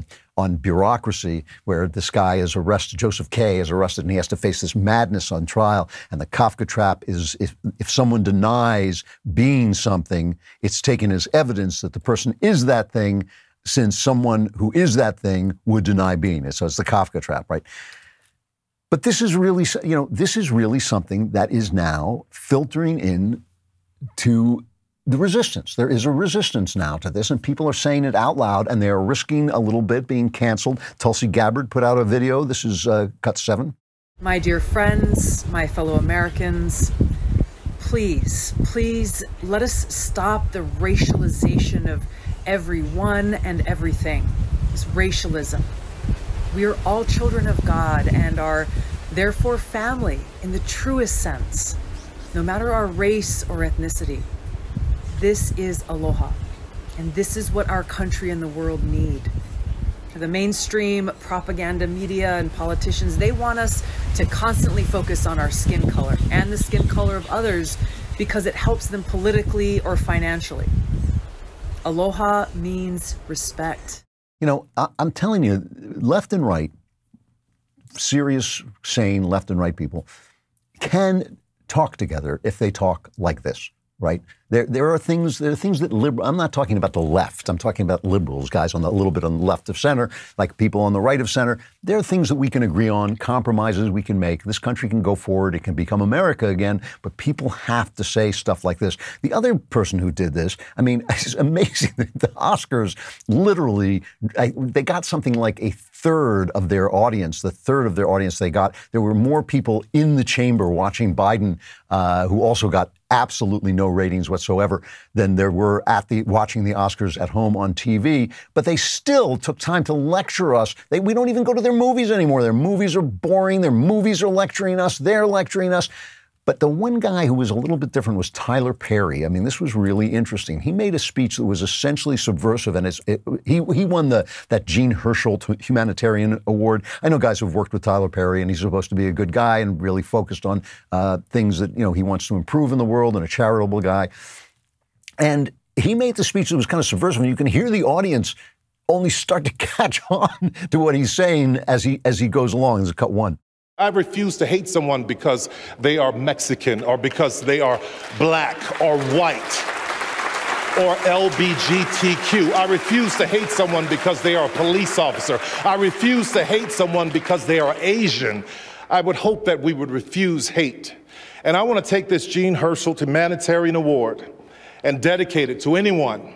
bureaucracy, where this guy is arrested, Joseph K. is arrested, and he has to face this madness on trial. And the Kafka trap is if someone denies being something, it's taken as evidence that the person is that thing, since someone who is that thing would deny being it. So it's the Kafka trap, right? But this is really, this is really something that is now filtering in to the resistance. There is a resistance now to this, and people are saying it out loud, and they are risking a little bit being canceled. Tulsi Gabbard put out a video. This is cut 7. My dear friends, my fellow Americans, please, please let us stop the racialization of everyone and everything. It's racialism. We are all children of God and are therefore family in the truest sense, no matter our race or ethnicity. This is aloha, and this is what our country and the world need. The mainstream propaganda media and politicians, they want us to constantly focus on our skin color and the skin color of others because it helps them politically or financially. Aloha means respect. You know, I'm telling you, left and right, serious, sane left and right people can talk together if they talk like this. Right? There are things that I'm not talking about the left. I'm talking about liberals, guys a little bit on the left of center, like people on the right of center. There are things that we can agree on, compromises we can make. This country can go forward. It can become America again, but people have to say stuff like this. The other person who did this, I mean, it's amazing. The Oscars literally, they got something like a third of their audience, the third of their audience they got. There were more people in the chamber watching Biden, who also got absolutely no ratings whatsoever than there were watching the Oscars at home on TV. But they still took time to lecture us. We don't even go to their movies anymore. Their movies are boring. Their movies are lecturing us. They're lecturing us. But the one guy who was a little bit different was Tyler Perry. I mean, this was really interesting. He made a speech that was essentially subversive, and he won that Gene Herschel Humanitarian Award. I know guys who've worked with Tyler Perry, and he's supposed to be a good guy and really focused on things that he wants to improve in the world, and a charitable guy. And he made the speech that was kind of subversive, and you can hear the audience only start to catch on to what he's saying as he goes along. This is cut 1. I refuse to hate someone because they are Mexican or because they are black or white or LGBTQ. I refuse to hate someone because they are a police officer. I refuse to hate someone because they are Asian. I would hope that we would refuse hate. And I want to take this Gene Herschel Humanitarian Award and dedicate it to anyone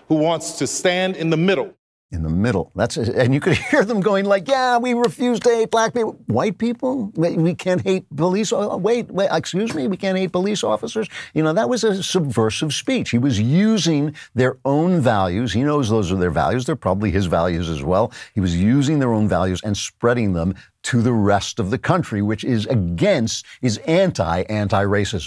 who wants to stand in the middle. In the middle. And you could hear them going like, yeah, we refuse to hate black people. White people? We can't hate police. Wait, excuse me, we can't hate police officers? That was a subversive speech. He was using their own values. He knows those are their values. They're probably his values as well. He was using their own values and spreading them to the rest of the country, which is anti-racism,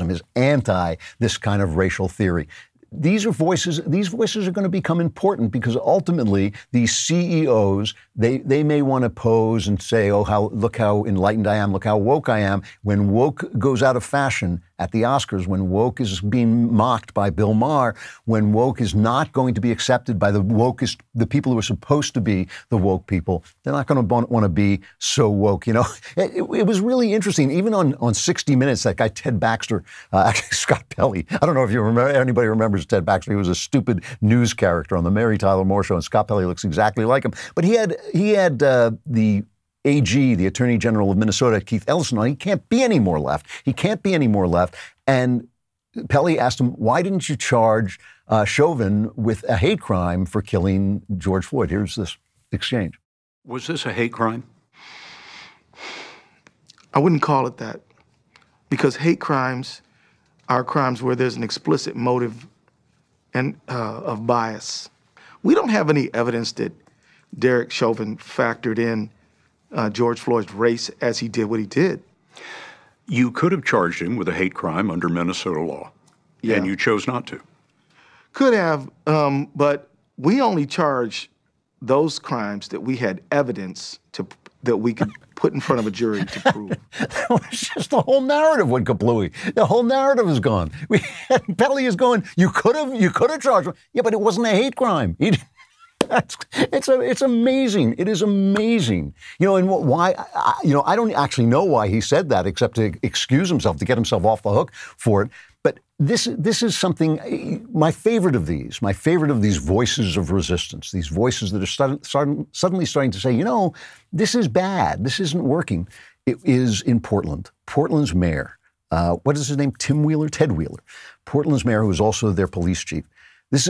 is anti this kind of racial theory. These voices are going to become important because ultimately these CEOs, they may want to pose and say, look how enlightened I am, look how woke I am. When woke goes out of fashion at the Oscars, when woke is being mocked by Bill Maher, when woke is not going to be accepted by the people who are supposed to be the woke people, they're not going to want to be so woke. It was really interesting. Even on 60 Minutes, that guy Ted Baxter, actually Scott Pelley, I don't know if anybody remembers Ted Baxter. He was a stupid news character on the Mary Tyler Moore Show, and Scott Pelley looks exactly like him. But he had the AG, the Attorney General of Minnesota, Keith Ellison, on. He can't be any more left. He can't be any more left. And Pelley asked him, why didn't you charge Chauvin with a hate crime for killing George Floyd? Here's this exchange. Was this a hate crime? I wouldn't call it that, because hate crimes are crimes where there's an explicit motive and of bias. We don't have any evidence that Derek Chauvin factored in George Floyd's race as he did what he did. You could have charged him with a hate crime under Minnesota law, and you chose not to. Could have, but we only charged those crimes that we had evidence to that we could put in front of a jury to prove. It's just the whole narrative went kablooey. The whole narrative is gone. Pelley is going, you could have charged him. Yeah, but it wasn't a hate crime. It's amazing. It is amazing. And why, I don't actually know why he said that except to excuse himself, to get himself off the hook for it. But this is something, my favorite of these voices of resistance, these voices that are suddenly starting to say, this is bad. This isn't working. It is in Portland. Portland's mayor, what is his name? Ted Wheeler. Portland's mayor, who is also their police chief.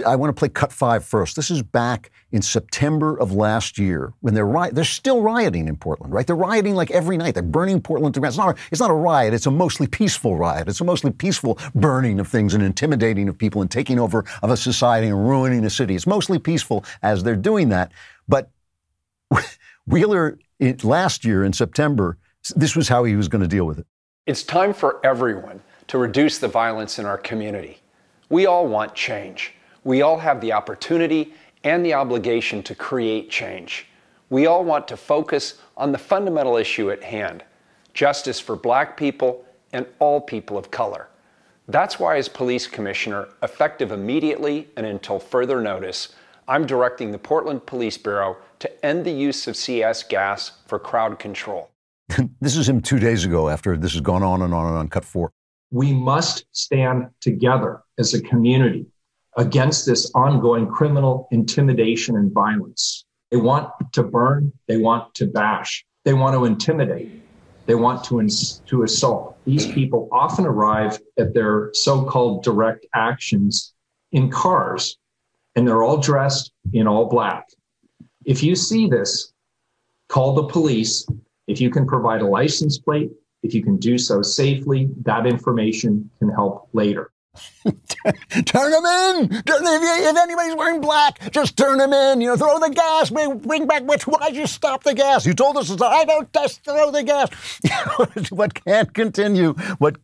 I want to play cut 5 first. This is back in September of last year when they're still rioting in Portland, right? They're rioting like every night. They're burning Portland to ground. It's not a riot. It's a mostly peaceful riot. It's a mostly peaceful burning of things and intimidating of people and taking over of a society and ruining a city. It's mostly peaceful as they're doing that. But Wheeler, last year in September, this was how he was going to deal with it. It's time for everyone to reduce the violence in our community. We all want change. We all have the opportunity and the obligation to create change. We all want to focus on the fundamental issue at hand, justice for Black people and all people of color. That's why, as police commissioner, effective immediately and until further notice, I'm directing the Portland Police Bureau to end the use of CS gas for crowd control. This is him 2 days ago after this has gone on and on and on, cut 4. We must stand together as a community against this ongoing criminal intimidation and violence. They want to burn, they want to bash, they want to intimidate, they want to assault. These people often arrive at their so-called direct actions in cars, and they're all dressed in all black. If you see this, call the police. If you can provide a license plate, if you can do so safely, that information can help later. Turn them in. If anybody's wearing black, just turn them in. Throw the gas. Bring back why'd you stop the gas? You told us I don't just throw the gas. What can't continue won't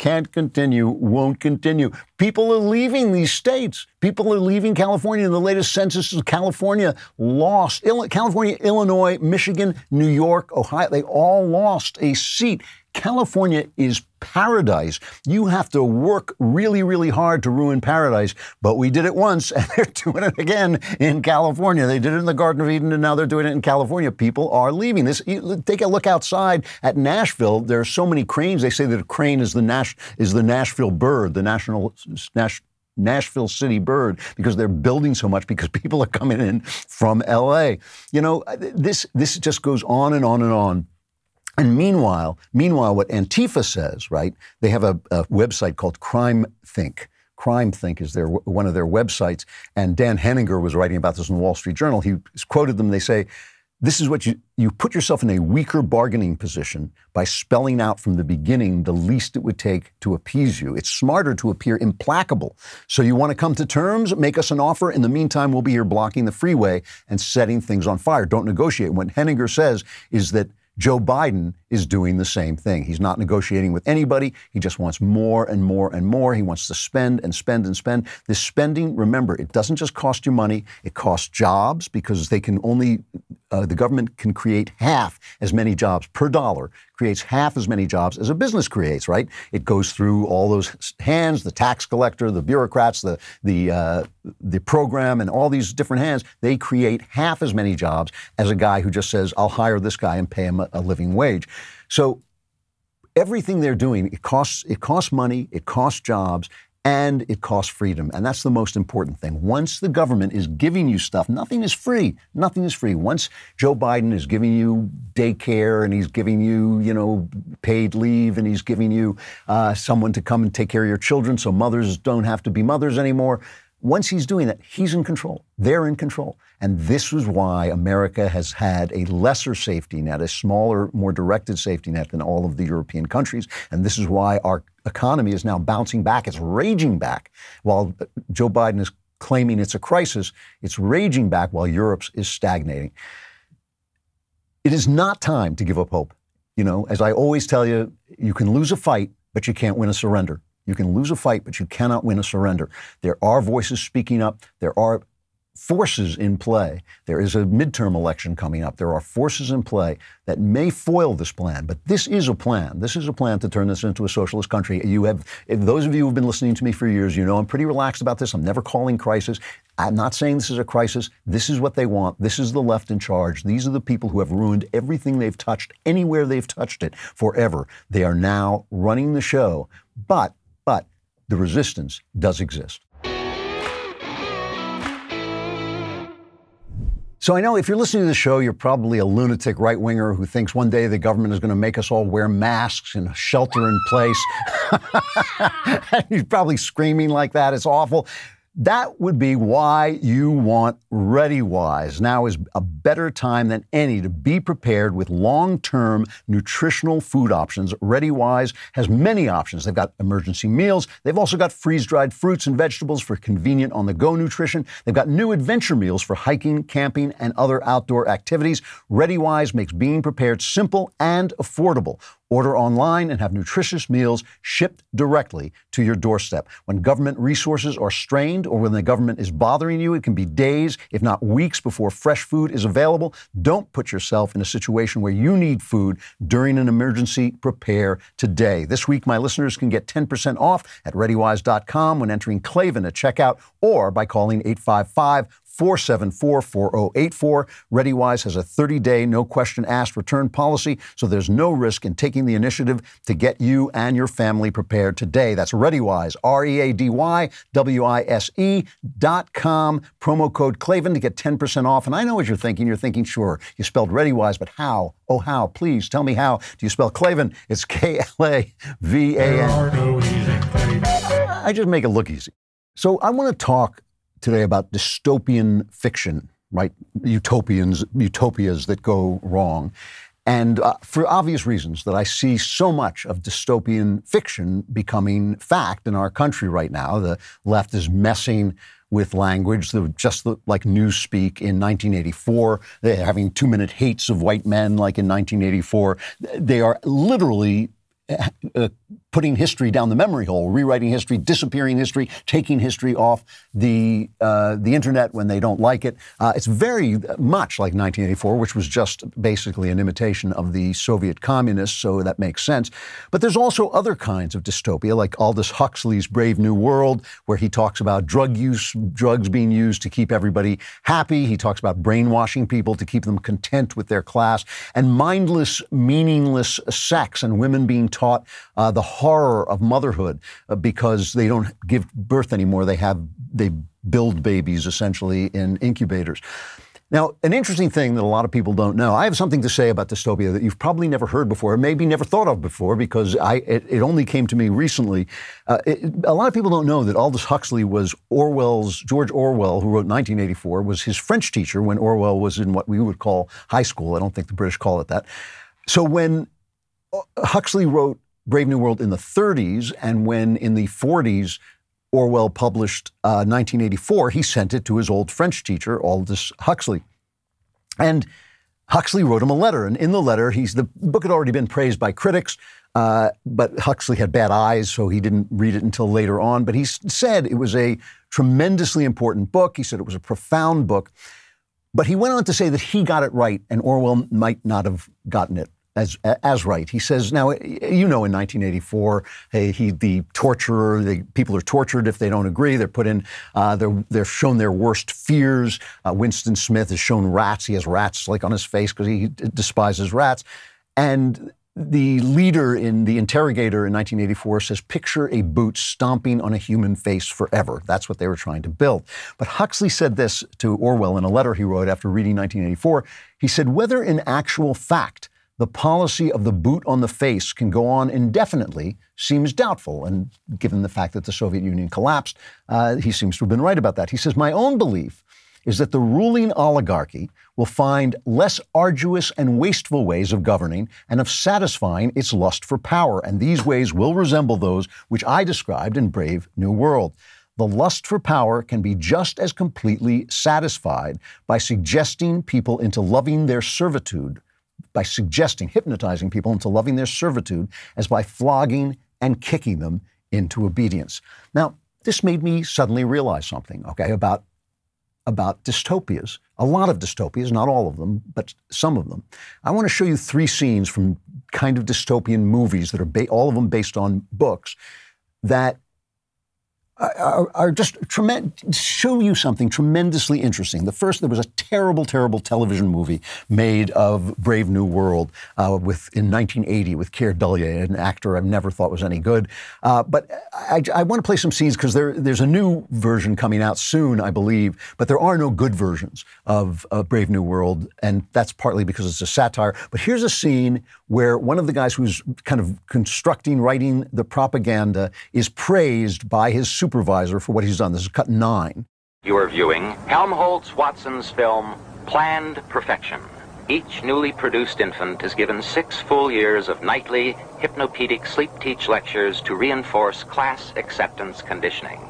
continue. People are leaving these states. People are leaving California. In the latest census, California lost. California, Illinois, Michigan, New York, Ohio, they all lost a seat. California is paradise. You have to work really, really hard to ruin paradise. But we did it once, and they're doing it again in California. They did it in the Garden of Eden, and now they're doing it in California. People are leaving. Take a look outside at Nashville. There are so many cranes. They say that a crane is the Nashville bird, the Nashville city bird, because they're building so much because people are coming in from L.A. This just goes on and on and on. And meanwhile, what Antifa says, right? They have a website called Crime Think. Crime Think is one of their websites. And Dan Henninger was writing about this in the Wall Street Journal. He quoted them. They say, this is what you put yourself in a weaker bargaining position by spelling out from the beginning the least it would take to appease you. It's smarter to appear implacable. So you want to come to terms? Make us an offer. In the meantime, we'll be here blocking the freeway and setting things on fire. Don't negotiate. What Henninger says is that Joe Biden is doing the same thing. He's not negotiating with anybody. He just wants more and more and more. He wants to spend and spend and spend. This spending, remember, it doesn't just cost you money. It costs jobs because they can only, the government can create half as many jobs per dollar, creates half as many jobs as a business creates, right? It goes through all those hands, the tax collector, the bureaucrats, the program, and all these different hands. They create half as many jobs as a guy who just says, I'll hire this guy and pay him a living wage. So everything they're doing, it costs money, it costs jobs, and it costs freedom. And that's the most important thing. Once the government is giving you stuff, nothing is free. Nothing is free. Once Joe Biden is giving you daycare and he's giving you, paid leave, and he's giving you someone to come and take care of your children so mothers don't have to be mothers anymore. Once he's doing that, he's in control. They're in control. And this is why America has had a lesser safety net, a smaller, more directed safety net than all of the European countries. And this is why our economy is now bouncing back. It's raging back. While Joe Biden is claiming it's a crisis, it's raging back while Europe's is stagnating. It is not time to give up hope. As I always tell you, you can lose a fight, but you can't win a surrender. You can lose a fight, but you cannot win a surrender. There are voices speaking up. There are forces in play. There is a midterm election coming up. There are forces in play that may foil this plan, but this is a plan. This is a plan to turn this into a socialist country. If those of you who've been listening to me for years, you know I'm pretty relaxed about this. I'm never calling crisis. I'm not saying this is a crisis. This is what they want. This is the left in charge. These are the people who have ruined everything they've touched, anywhere they've touched it, forever. They are now running the show, but the resistance does exist. So I know if you're listening to the show, you're probably a lunatic right-winger who thinks one day the government is going to make us all wear masks and shelter in place. You're probably screaming like that. It's awful. That would be why you want ReadyWise. Now is a better time than any to be prepared with long-term nutritional food options. ReadyWise has many options. They've got emergency meals. They've also got freeze-dried fruits and vegetables for convenient on-the-go nutrition. They've got new adventure meals for hiking, camping, and other outdoor activities. ReadyWise makes being prepared simple and affordable. Order online and have nutritious meals shipped directly to your doorstep. When government resources are strained or when the government is bothering you, it can be days, if not weeks, before fresh food is available. Don't put yourself in a situation where you need food during an emergency. Prepare today. This week, my listeners can get 10% off at ReadyWise.com when entering Klavan at checkout or by calling 855-474-4084. ReadyWise has a 30-day, no-question-asked return policy, so there's no risk in taking the initiative to get you and your family prepared today. That's ReadyWise, ReadyWise.com, promo code Klavan to get 10% off. And I know what you're thinking. You're thinking, sure, you spelled ReadyWise, but how? Oh, how? Please tell me how. Do you spell Klavan? It's Klavan. I just make it look easy. So I want to talk today about dystopian fiction, right? Utopias that go wrong. And for obvious reasons that I see so much of dystopian fiction becoming fact in our country right now. The left is messing with language, just like Newspeak in 1984. They're having 2-minute hates of white men like in 1984. They are literally putting history down the memory hole, rewriting history, disappearing history, taking history off the internet when they don't like it. It's very much like 1984, which was just basically an imitation of the Soviet communists, so that makes sense. But there's also other kinds of dystopia, like Aldous Huxley's Brave New World, where he talks about drugs being used to keep everybody happy. He talks about brainwashing people to keep them content with their class, and mindless, meaningless sex, and women being taught the horror of motherhood because they don't give birth anymore. They build babies essentially in incubators. Now, an interesting thing that a lot of people don't know, I have something to say about dystopia that you've probably never heard before, or maybe never thought of before, because it only came to me recently. A lot of people don't know that Aldous Huxley was George Orwell, who wrote 1984, was his French teacher when Orwell was in what we would call high school. I don't think the British call it that. So when Huxley wrote Brave New World in the 30s, and when in the 40s Orwell published 1984, he sent it to his old French teacher, Aldous Huxley. And Huxley wrote him a letter, and in the letter, the book had already been praised by critics, but Huxley had bad eyes, so he didn't read it until later on. But he said it was a tremendously important book. He said it was a profound book. But he went on to say that he got it right, and Orwell might not have gotten it as right. He says, now, you know, in 1984, the torturer, people are tortured if they don't agree. They're put in, they're shown their worst fears. Winston Smith is shown rats. He has rats like on his face because he despises rats. And the leader in The Interrogator in 1984 says, picture a boot stomping on a human face forever. That's what they were trying to build. But Huxley said this to Orwell in a letter he wrote after reading 1984. He said, whether in actual fact the policy of the boot on the face can go on indefinitely seems doubtful. And given the fact that the Soviet Union collapsed, he seems to have been right about that. He says, my own belief is that the ruling oligarchy will find less arduous and wasteful ways of governing and of satisfying its lust for power. And these ways will resemble those which I described in Brave New World. The lust for power can be just as completely satisfied by suggesting people into loving their servitude, hypnotizing people into loving their servitude, as by flogging and kicking them into obedience. Now, this made me suddenly realize something, about about dystopias, a lot of dystopias, not all of them, but some of them. I want to show you 3 scenes from kind of dystopian movies that are all of them based on books that are just show you something tremendously interesting. The first, there was a terrible, terrible television movie made of Brave New World in 1980 with Keir Dullea, an actor I've never thought was any good. But I want to play some scenes because there's a new version coming out soon, I believe, but there are no good versions of Brave New World, and that's partly because it's a satire. But here's a scene where one of the guys who's kind of writing the propaganda is praised by his supervisor for what he's done. This is cut 9. You are viewing Helmholtz-Watson's film, Planned Perfection. Each newly produced infant is given 6 full years of nightly hypnopedic sleep-teach lectures to reinforce class acceptance conditioning.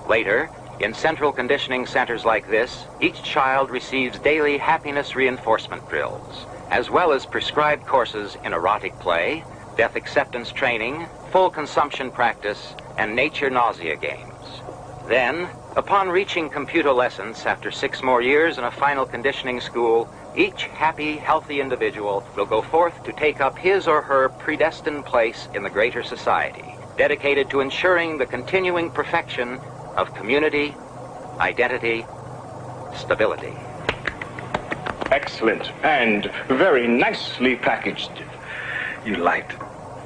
Later, in central conditioning centers like this, each child receives daily happiness reinforcement drills, as well as prescribed courses in erotic play, death acceptance training, full consumption practice, and nature nausea games. Then, upon reaching computolescence after 6 more years in a final conditioning school, each happy, healthy individual will go forth to take up his or her predestined place in the greater society, dedicated to ensuring the continuing perfection of community, identity, stability. Excellent and very nicely packaged. You liked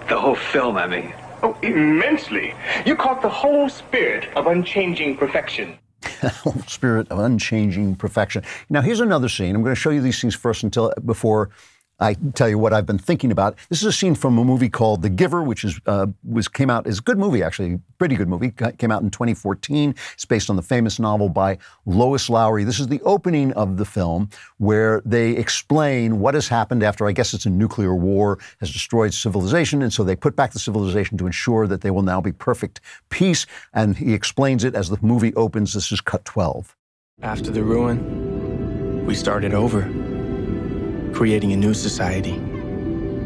the whole film, I mean. Oh, immensely. You caught the whole spirit of unchanging perfection. Whole spirit of unchanging perfection. Now, here's another scene. I'm going to show you these scenes first before I tell you what I've been thinking about. This is a scene from a movie called The Giver, which came out as a good movie, actually, pretty good movie. Came out in 2014. It's based on the famous novel by Lois Lowry. This is the opening of the film where they explain what has happened after, I guess it's a nuclear war, has destroyed civilization, and so they put back the civilization to ensure that there will now be perfect peace, and he explains it as the movie opens. This is cut 12. After the ruin, we started over, creating a new society,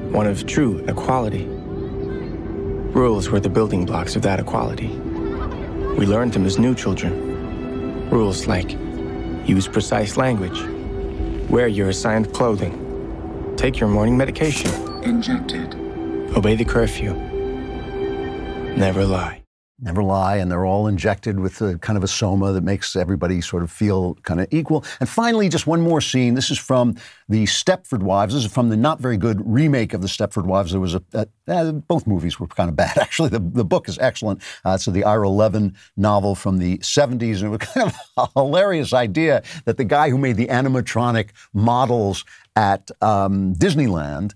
one of true equality. Rules were the building blocks of that equality. We learned them as new children. Rules like use precise language, wear your assigned clothing, take your morning medication, injected, obey the curfew, never lie. Never lie, and they're all injected with a kind of a soma that makes everybody sort of feel kind of equal. And finally, just one more scene. This is from the Stepford Wives. This is from the not very good remake of the Stepford Wives. There was both movies were kind of bad, actually. The book is excellent. It's the Ira Levin novel from the 70s, and it was kind of a hilarious idea that the guy who made the animatronic models at Disneyland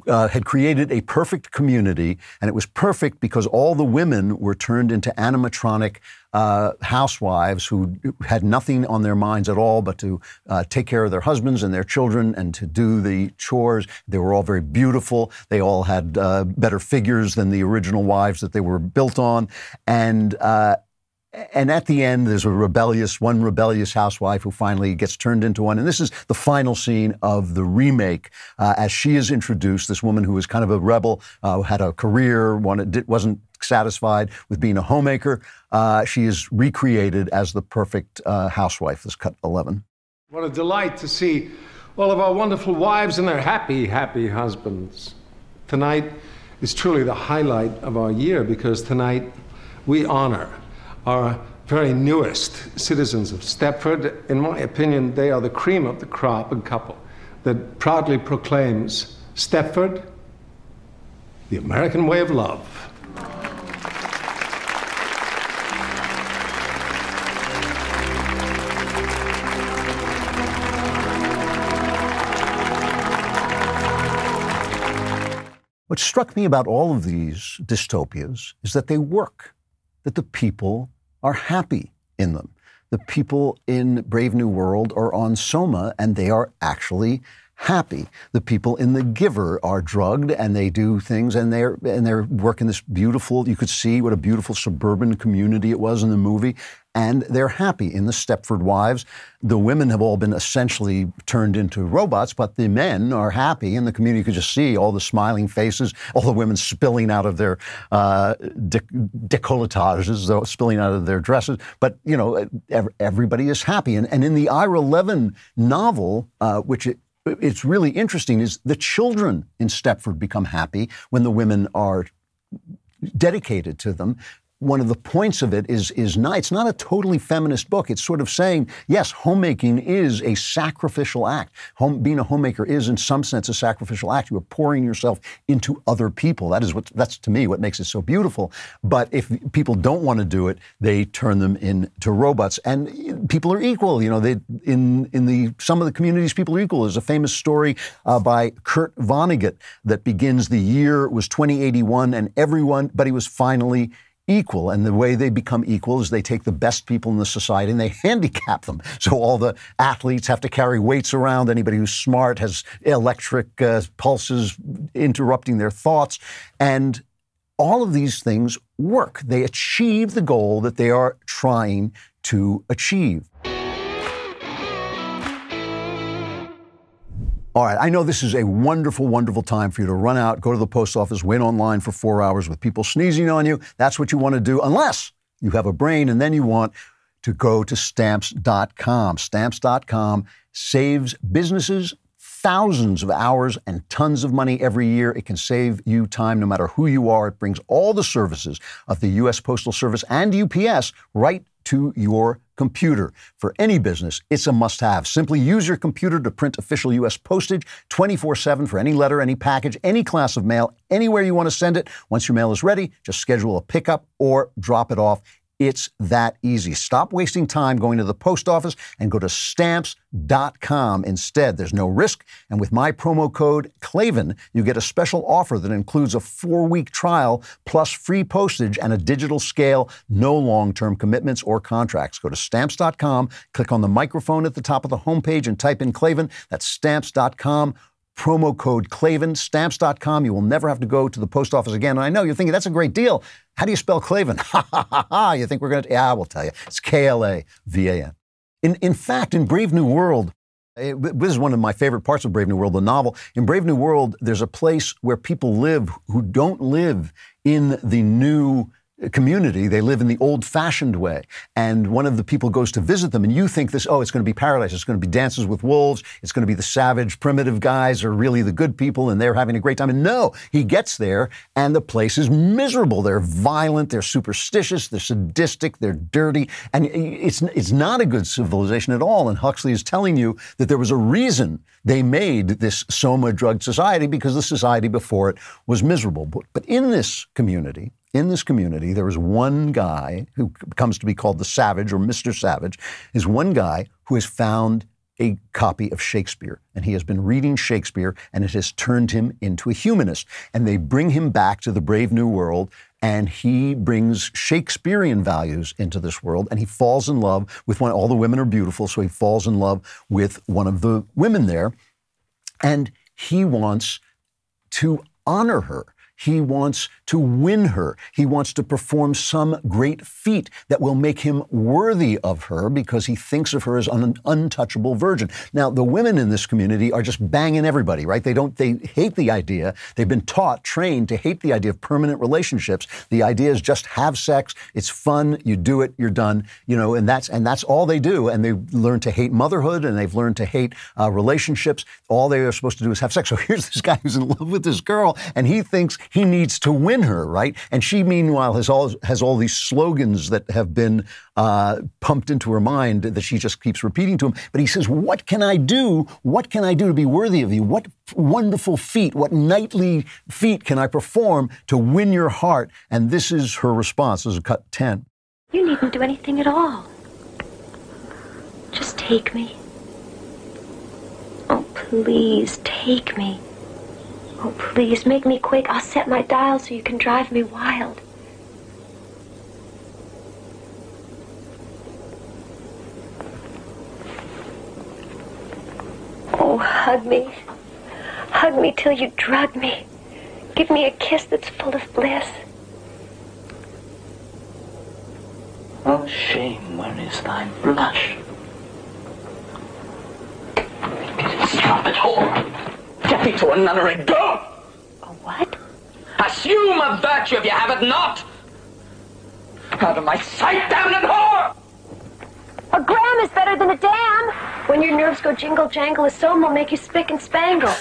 had created a perfect community, and it was perfect because all the women were turned into animatronic housewives who had nothing on their minds at all but to take care of their husbands and their children and to do the chores. They were all very beautiful. They all had better figures than the original wives that they were built on. And at the end, there's one rebellious housewife who finally gets turned into one. And this is the final scene of the remake as she is introduced, this woman who was kind of a rebel, had a career, wasn't satisfied with being a homemaker. She is recreated as the perfect housewife, this cut 11. What a delight to see all of our wonderful wives and their happy, happy husbands. Tonight is truly the highlight of our year because tonight we honor our very newest citizens of Stepford. In my opinion, they are the cream of the crop and couple that proudly proclaims Stepford, the American way of love. What struck me about all of these dystopias is that they work, that the people are happy in them. The people in Brave New World are on soma, and they are actually happy. The people in The Giver are drugged, and they do things, and they're working this beautiful, you could see what a beautiful suburban community it was in the movie, and they're happy. In The Stepford Wives, the women have all been essentially turned into robots, but the men are happy, and the community could just see all the smiling faces, all the women spilling out of their décolletage, spilling out of their dresses. But, you know, everybody is happy. And in the Ira Levin novel, it's really interesting, is the children in Stepford become happy when the women are dedicated to them. One of the points of it is it's not a totally feminist book. It's sort of saying, yes, homemaking is a sacrificial act. Being a homemaker is, in some sense, a sacrificial act. You are pouring yourself into other people. That's to me what makes it so beautiful. But if people don't want to do it, they turn them into robots. And people are equal. You know, in some of the communities, people are equal. There's a famous story by Kurt Vonnegut that begins, the year was 2081, and everybody was finally equal. And the way they become equal is they take the best people in the society and they handicap them. So all the athletes have to carry weights around. Anybody who's smart has electric pulses interrupting their thoughts. And all of these things work. They achieve the goal that they are trying to achieve. All right, I know this is a wonderful, wonderful time for you to run out, go to the post office, wait online for 4 hours with people sneezing on you. That's what you want to do, unless you have a brain, and then you want to go to Stamps.com. Stamps.com saves businesses thousands of hours and tons of money every year. It can save you time no matter who you are. It brings all the services of the U.S. Postal Service and UPS right to your computer. For any business, it's a must-have. Simply use your computer to print official U.S. postage 24/7 for any letter, any package, any class of mail, anywhere you want to send it. Once your mail is ready, just schedule a pickup or drop it off. It's that easy. Stop wasting time going to the post office and go to Stamps.com instead. There's no risk. And with my promo code Klavan, you get a special offer that includes a 4-week trial plus free postage and a digital scale, no long-term commitments or contracts. Go to Stamps.com, click on the microphone at the top of the homepage and type in Klavan. That's Stamps.com. Promo code Klavan, Stamps.com. You will never have to go to the post office again. And I know you're thinking, that's a great deal. How do you spell Klavan? Ha, ha, ha, ha. You think we're going to? Yeah, I will tell you. It's Klavan. In fact, in Brave New World, this is one of my favorite parts of Brave New World, the novel. In Brave New World, there's a place where people live who don't live in the new community. They live in the old-fashioned way. And one of the people goes to visit them, and you think this, it's going to be paradise. It's going to be dances with wolves. It's going to be the savage, primitive guys are really the good people, and they're having a great time. And no, he gets there, and the place is miserable. They're violent. They're superstitious. They're sadistic. They're dirty. And it's not a good civilization at all. And Huxley is telling you that there was a reason they made this Soma drugged society, because the society before it was miserable. But in this community, there is one guy who comes to be called the Savage, or Mr. Savage, is one guy who has found a copy of Shakespeare. And he has been reading Shakespeare, and it has turned him into a humanist. And they bring him back to the Brave New World, and he brings Shakespearean values into this world, and he falls in love with one. All the women are beautiful, so he falls in love with one of the women there, and he wants to honor her. He wants to win her. He wants to perform some great feat that will make him worthy of her, because he thinks of her as an untouchable virgin. Now, the women in this community are just banging everybody, right? They hate the idea. They've been trained to hate the idea of permanent relationships. The idea is just have sex. It's fun. You do it. You're done. And that's all they do. And they've learned to hate motherhood, and they've learned to hate relationships. All they are supposed to do is have sex. So here's this guy who's in love with this girl, and he thinks he needs to win her, right? And she, meanwhile, has all these slogans that have been pumped into her mind that she just keeps repeating to him. But he says, what can I do? What can I do to be worthy of you? What wonderful feat, what knightly feat can I perform to win your heart? And this is her response. This is cut 10. You needn't do anything at all. Just take me. Oh, please, take me. Oh, please, make me quick. I'll set my dial so you can drive me wild. Oh, hug me. Hug me till you drug me. Give me a kiss that's full of bliss. Oh, shame, where is thy blush? Stop it, whore! Get thee to a nunnery, go! A what? Assume a virtue if you have it not! Out of my sight, damned whore! A gram is better than a dam. When your nerves go jingle jangle, a soma will make you spick and spangle.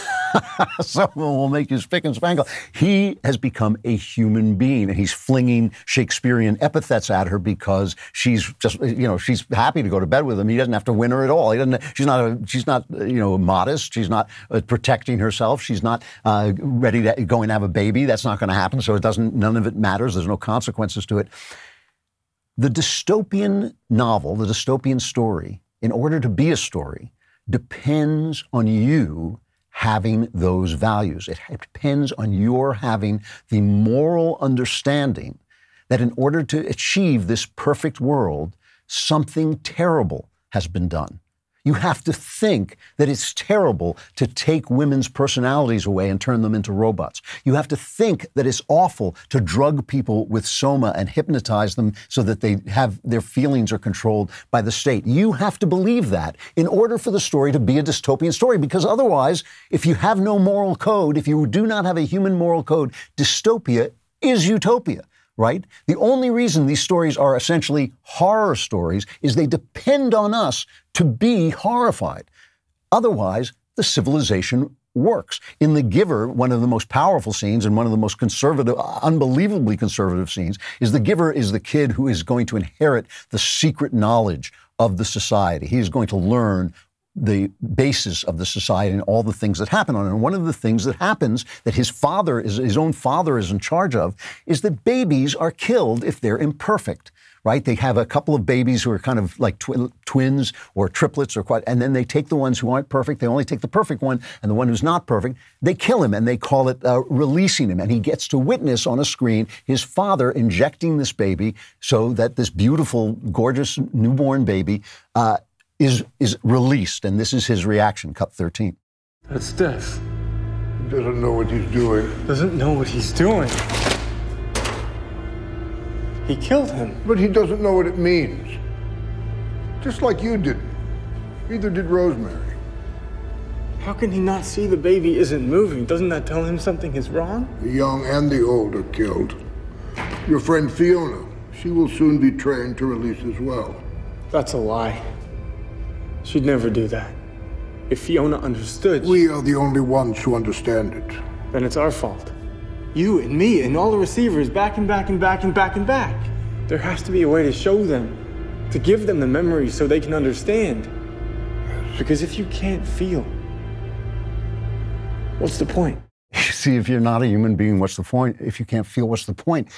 Someone will make you spick and spangle. He has become a human being, and he's flinging Shakespearean epithets at her because she's just, she's happy to go to bed with him. He doesn't have to win her at all. She's not modest. She's not protecting herself. She's not ready to going to have a baby. That's not going to happen. So none of it matters. There's no consequences to it. The dystopian novel, the dystopian story, in order to be a story, depends on you having those values. It depends on your having the moral understanding that in order to achieve this perfect world, something terrible has been done. You have to think that it's terrible to take women's personalities away and turn them into robots. You have to think that it's awful to drug people with soma and hypnotize them so that their feelings are controlled by the state. You have to believe that in order for the story to be a dystopian story, because otherwise, if you have no moral code, if you do not have a human moral code, dystopia is utopia. Right? The only reason these stories are essentially horror stories is they depend on us to be horrified. Otherwise, the civilization works. In The Giver, one of the most powerful scenes and one of the most conservative, unbelievably conservative scenes is The Giver is the kid who is going to inherit the secret knowledge of the society. He is going to learn the basis of the society and all the things that happen on it. And one of the things that happens that his own father is in charge of is that babies are killed if they're imperfect, right? They have a couple of babies who are kind of like twins or triplets and then they take the ones who aren't perfect. They only take the perfect one, and the one who's not perfect, they kill him, and they call it releasing him. And he gets to witness on a screen his father injecting this baby so that this beautiful, gorgeous newborn baby is released, and this is his reaction, cut 13. That's death. He doesn't know what he's doing. Doesn't know what he's doing. He killed him. But he doesn't know what it means. Just like you didn't. Neither did Rosemary. How can he not see the baby isn't moving? Doesn't that tell him something is wrong? The young and the old are killed. Your friend Fiona, she will soon be trained to release as well. That's a lie. She'd never do that. If Fiona understood... We are the only ones who understand it. Then it's our fault. You and me and all the receivers back and back and back and back and back. There has to be a way to show them, to give them the memories so they can understand. Because if you can't feel, what's the point? See, if you're not a human being, what's the point? If you can't feel, what's the point?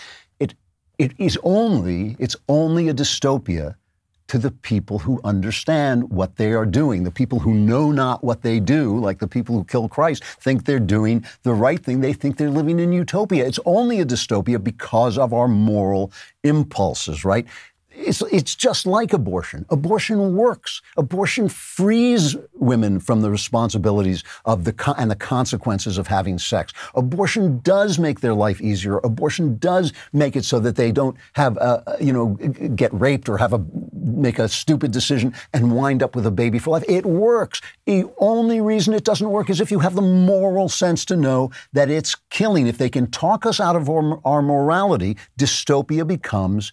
It's only a dystopia to the people who understand what they are doing. The people who know not what they do, like the people who kill Christ, think they're doing the right thing. They think they're living in utopia. It's only a dystopia because of our moral impulses, right? It's just like abortion. Abortion works. Abortion frees women from the responsibilities of the consequences of having sex. Abortion does make their life easier. Abortion does make it so that they don't have, get raped or make a stupid decision and wind up with a baby for life. It works. The only reason it doesn't work is if you have the moral sense to know that it's killing. If they can talk us out of our morality, dystopia becomes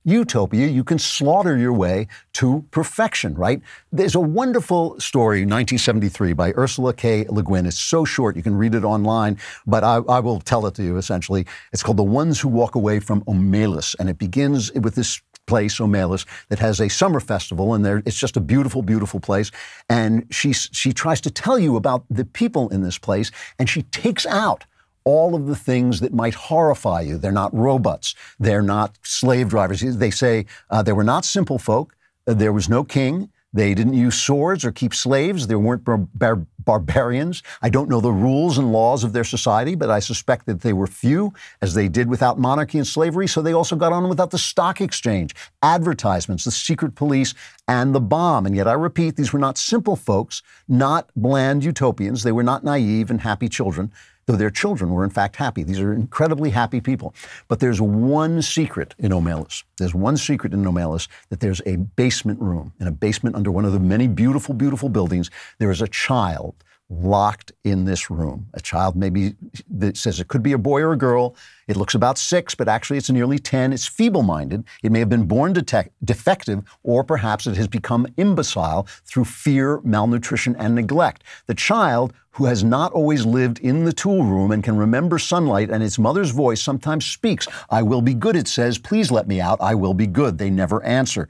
utopia. You can slaughter your way to perfection, right? There's a wonderful story, 1973, by Ursula K. Le Guin. It's so short, you can read it online, but I will tell it to you, essentially. It's called The Ones Who Walk Away from Omelis, and it begins with this place, Omelis, that has a summer festival, and it's just a beautiful, beautiful place. And she tries to tell you about the people in this place, and she takes out all of the things that might horrify you. They're not robots. They're not slave drivers. They say there were not simple folk. There was no king. They didn't use swords or keep slaves. They weren't barbarians. I don't know the rules and laws of their society, but I suspect that they were few, as they did without monarchy and slavery, so they also got on without the stock exchange, advertisements, the secret police, and the bomb. And yet, I repeat, these were not simple folks, not bland utopians. They were not naive and happy children, though their children were in fact happy. These are incredibly happy people. But there's one secret in Omelas. There's one secret in Omelas, that there's a basement room. In a basement under one of the many beautiful, beautiful buildings, there is a child locked in this room. A child maybe that says it could be a boy or a girl. It looks about 6, but actually it's nearly 10. It's feeble-minded. It may have been born defective, or perhaps it has become imbecile through fear, malnutrition, and neglect. The child, who has not always lived in the tool room and can remember sunlight and its mother's voice, sometimes speaks. "I will be good," it says. "Please let me out. I will be good." They never answer.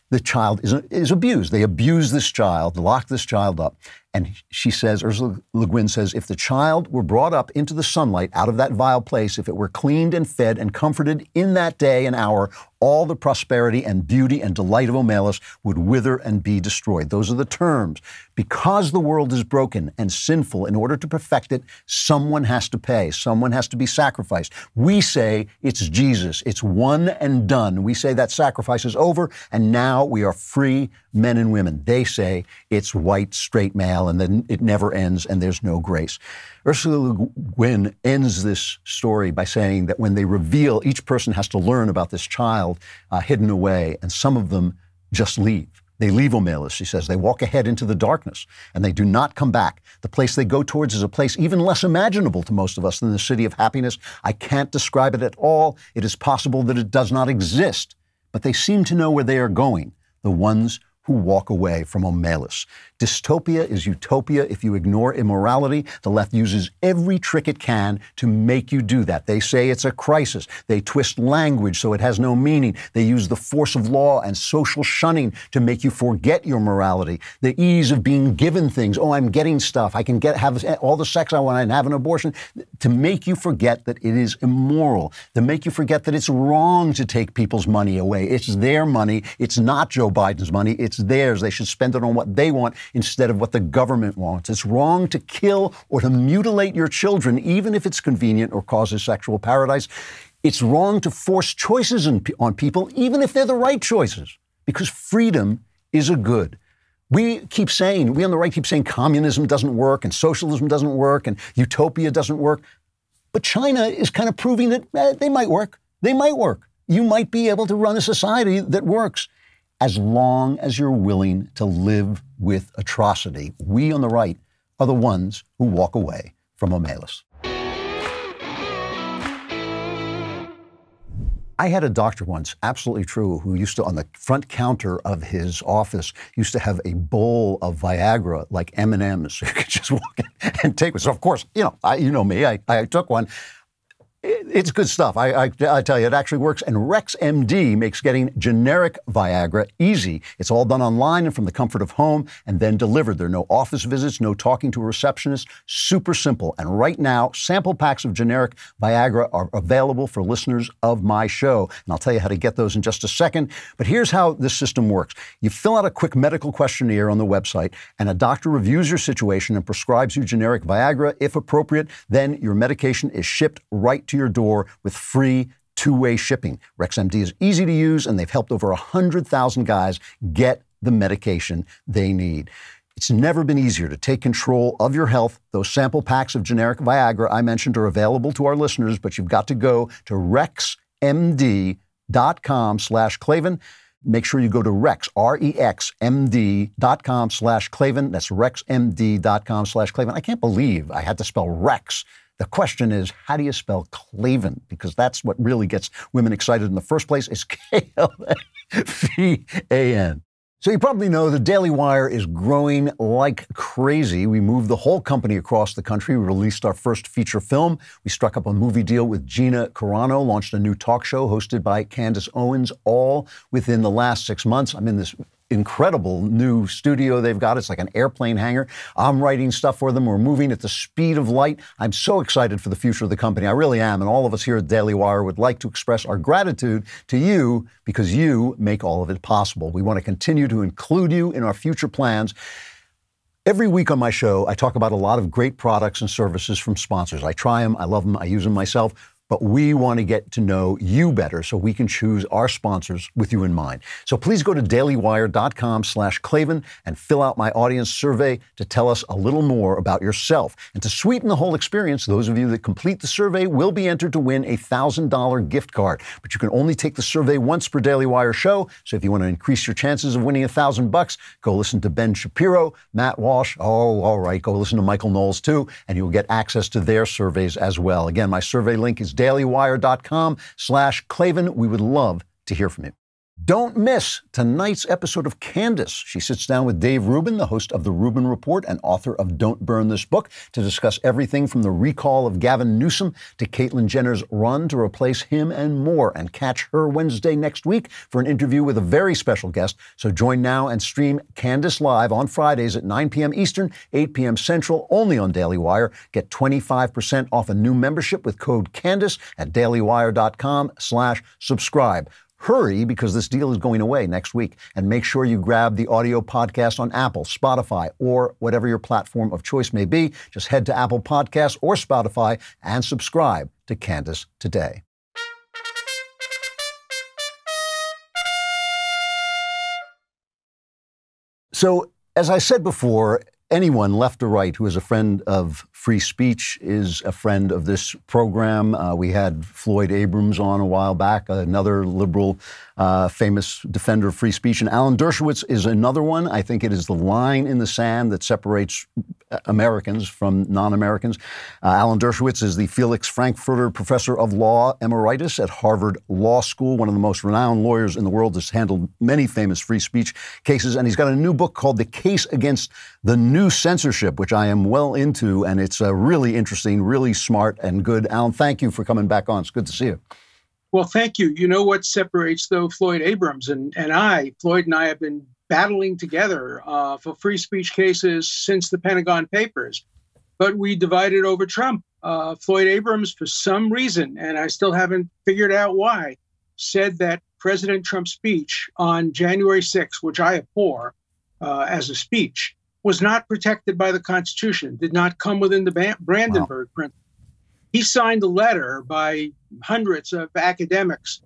The child is abused. They abuse this child, lock this child up. And she says, Ursula Le Guin says, if the child were brought up into the sunlight out of that vile place, if it were cleaned and fed and comforted in that day and hour, all the prosperity and beauty and delight of Omelas would wither and be destroyed. Those are the terms. Because the world is broken and sinful, in order to perfect it, someone has to pay. Someone has to be sacrificed. We say it's Jesus. It's one and done. We say that sacrifice is over, and now we are free men and women. They say it's white, straight male, and then it never ends, and there's no grace. Ursula Le Guin ends this story by saying that when they reveal, each person has to learn about this child hidden away, and some of them just leave. They leave Omelas, she says. They walk ahead into the darkness, and they do not come back. The place they go towards is a place even less imaginable to most of us than the city of happiness. I can't describe it at all. It is possible that it does not exist, but they seem to know where they are going, the ones who walk away from Omelas. Dystopia is utopia if you ignore immorality. The left uses every trick it can to make you do that. They say it's a crisis. They twist language so it has no meaning. They use the force of law and social shunning to make you forget your morality. The ease of being given things. Oh, I'm getting stuff. I can have all the sex I want and have an abortion. To make you forget that it is immoral. To make you forget that it's wrong to take people's money away. It's their money. It's not Joe Biden's money. It's theirs. They should spend it on what they want instead of what the government wants. It's wrong to kill or to mutilate your children, even if it's convenient or causes sexual paradise. It's wrong to force choices on people, even if they're the right choices, because freedom is a good. We on the right keep saying communism doesn't work and socialism doesn't work and utopia doesn't work. But China is kind of proving that they might work. They might work. You might be able to run a society that works, as long as you're willing to live with atrocity. We on the right are the ones who walk away from Omelas. I had a doctor once, absolutely true, who used to, on the front counter of his office, used to have a bowl of Viagra, like M&Ms, so you could just walk in and take one. So, of course, you know me, I took one. It's good stuff. I tell you, it actually works. And Rex MD makes getting generic Viagra easy. It's all done online and from the comfort of home and then delivered. There are no office visits, no talking to a receptionist. Super simple. And right now, sample packs of generic Viagra are available for listeners of my show. And I'll tell you how to get those in just a second. But here's how this system works. You fill out a quick medical questionnaire on the website, and a doctor reviews your situation and prescribes you generic Viagra. If appropriate, then your medication is shipped right to your door with free two-way shipping. RexMD is easy to use, and they've helped over 100,000 guys get the medication they need. It's never been easier to take control of your health. Those sample packs of generic Viagra I mentioned are available to our listeners, but you've got to go to rexmd.com/Klavan. Make sure you go to Rex, REXMD.com/Klavan. That's rexmd.com/Klavan. I can't believe I had to spell Rex. The question is, how do you spell Klavan? Because that's what really gets women excited in the first place, is Klavan. So you probably know the Daily Wire is growing like crazy. We moved the whole company across the country. We released our first feature film. We struck up a movie deal with Gina Carano, launched a new talk show hosted by Candace Owens, all within the last 6 months. I'm in this incredible new studio they've got. It's like an airplane hangar. I'm writing stuff for them. We're moving at the speed of light. I'm so excited for the future of the company. I really am. And all of us here at Daily Wire would like to express our gratitude to you because you make all of it possible. We want to continue to include you in our future plans. Every week on my show, I talk about a lot of great products and services from sponsors. I try them, I love them, I use them myself. But we want to get to know you better so we can choose our sponsors with you in mind. So please go to dailywire.com/Klavan and fill out my audience survey to tell us a little more about yourself. And to sweeten the whole experience, those of you that complete the survey will be entered to win a $1,000 gift card. But you can only take the survey once per Daily Wire show. So if you want to increase your chances of winning $1,000, go listen to Ben Shapiro, Matt Walsh. Oh, all right. Go listen to Michael Knowles too, and you'll get access to their surveys as well. Again, my survey link is dailywire.com/Klavan. We would love to hear from you. Don't miss tonight's episode of Candace. She sits down with Dave Rubin, the host of The Rubin Report and author of Don't Burn This Book, to discuss everything from the recall of Gavin Newsom to Caitlyn Jenner's run to replace him and more. And catch her Wednesday next week for an interview with a very special guest. So join now and stream Candace live on Fridays at 9 p.m. Eastern, 8 p.m. Central, only on Daily Wire. Get 25% off a new membership with code Candace at dailywire.com/subscribe. Hurry, because this deal is going away next week. And make sure you grab the audio podcast on Apple, Spotify, or whatever your platform of choice may be. Just head to Apple Podcasts or Spotify and subscribe to Candace today. So, as I said before, anyone, left or right, who is a friend of free speech is a friend of this program. We had Floyd Abrams on a while back, another liberal, famous defender of free speech. And Alan Dershowitz is another one. I think it is the line in the sand that separates Americans from non-Americans. Alan Dershowitz is the Felix Frankfurter Professor of Law Emeritus at Harvard Law School, one of the most renowned lawyers in the world, has handled many famous free speech cases. And he's got a new book called The Case Against the New Censorship, which I am well into, and it's really interesting, really smart and good. Alan, thank you for coming back on. It's good to see you. Well, thank you. You know what separates, though, Floyd Abrams and I? Floyd and I have been battling together for free speech cases since the Pentagon Papers, but we divided over Trump. Floyd Abrams, for some reason, and I still haven't figured out why, said that President Trump's speech on January 6th, which I abhor as a speech, was not protected by the Constitution, did not come within the Brandenburg Principle. He signed a letter by hundreds of academics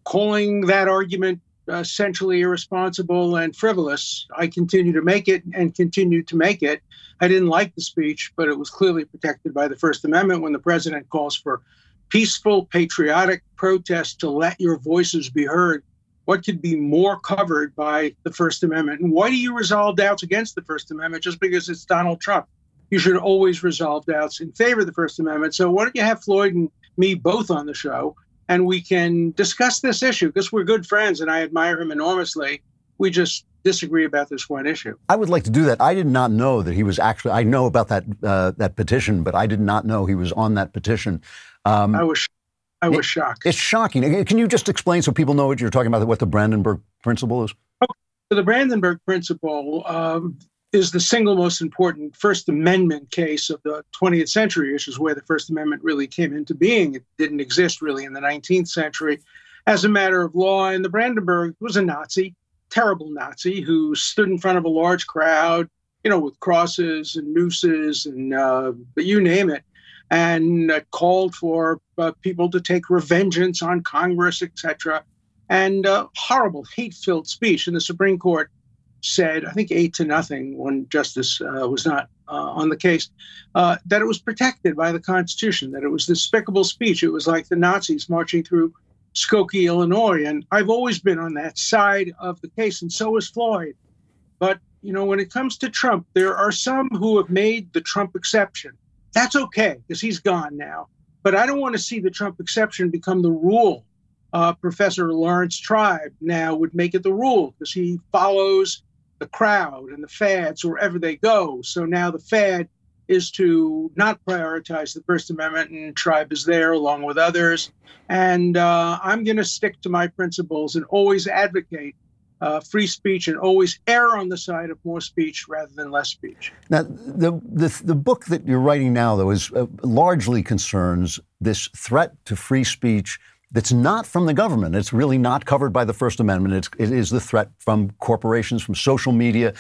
calling that argument essentially irresponsible and frivolous. I continue to make it and continue to make it. I didn't like the speech, but it was clearly protected by the First Amendment when the president calls for peaceful, patriotic protest to let your voices be heard. What could be more covered by the First Amendment? And why do you resolve doubts against the First Amendment just because it's Donald Trump? You should always resolve doubts in favor of the First Amendment. So why don't you have Floyd and me both on the show, and we can discuss this issue, because we're good friends and I admire him enormously. We just disagree about this one issue. I would like to do that. I did not know that he was actually, I know about that petition, but I did not know he was on that petition. I was shocked. It's shocking. Can you just explain so people know what you're talking about, what the Brandenburg Principle is? Okay. So the Brandenburg Principle is the single most important First Amendment case of the 20th century, which is where the First Amendment really came into being. It didn't exist really in the 19th century as a matter of law. And the Brandenburg was a Nazi, terrible Nazi, who stood in front of a large crowd, with crosses and nooses and you name it, and called for people to take revengeance on Congress, etc. And horrible, hate-filled speech. And the Supreme Court said, I think 8-0, when Justice was not on the case, that it was protected by the Constitution, that it was despicable speech. It was like the Nazis marching through Skokie, Illinois. And I've always been on that side of the case, and so is Floyd. But, when it comes to Trump, there are some who have made the Trump exception. That's okay, because he's gone now. But I don't want to see the Trump exception become the rule. Professor Lawrence Tribe now would make it the rule, because he follows the crowd and the fads wherever they go. So now the fad is to not prioritize the First Amendment, and Tribe is there along with others. And I'm going to stick to my principles and always advocate free speech and always err on the side of more speech rather than less speech. Now, the book that you're writing now, though, is largely concerns this threat to free speech that's not from the government. It's really not covered by the First Amendment. It is the threat from corporations, from social media.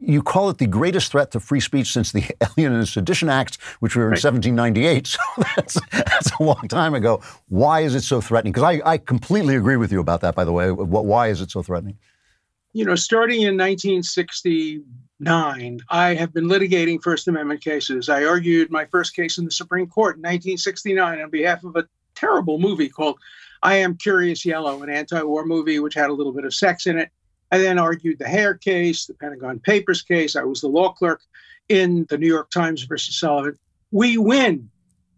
You call it the greatest threat to free speech since the Alien and Sedition Acts, which were in 1798. So that's a long time ago. Why is it so threatening? Because I completely agree with you about that, by the way. Why is it so threatening? You know, starting in 1969, I have been litigating First Amendment cases. I argued my first case in the Supreme Court in 1969 on behalf of a terrible movie called I Am Curious Yellow, an anti-war movie which had a little bit of sex in it. I then argued the Hare case, the Pentagon Papers case. I was the law clerk in the New York Times versus Sullivan. We win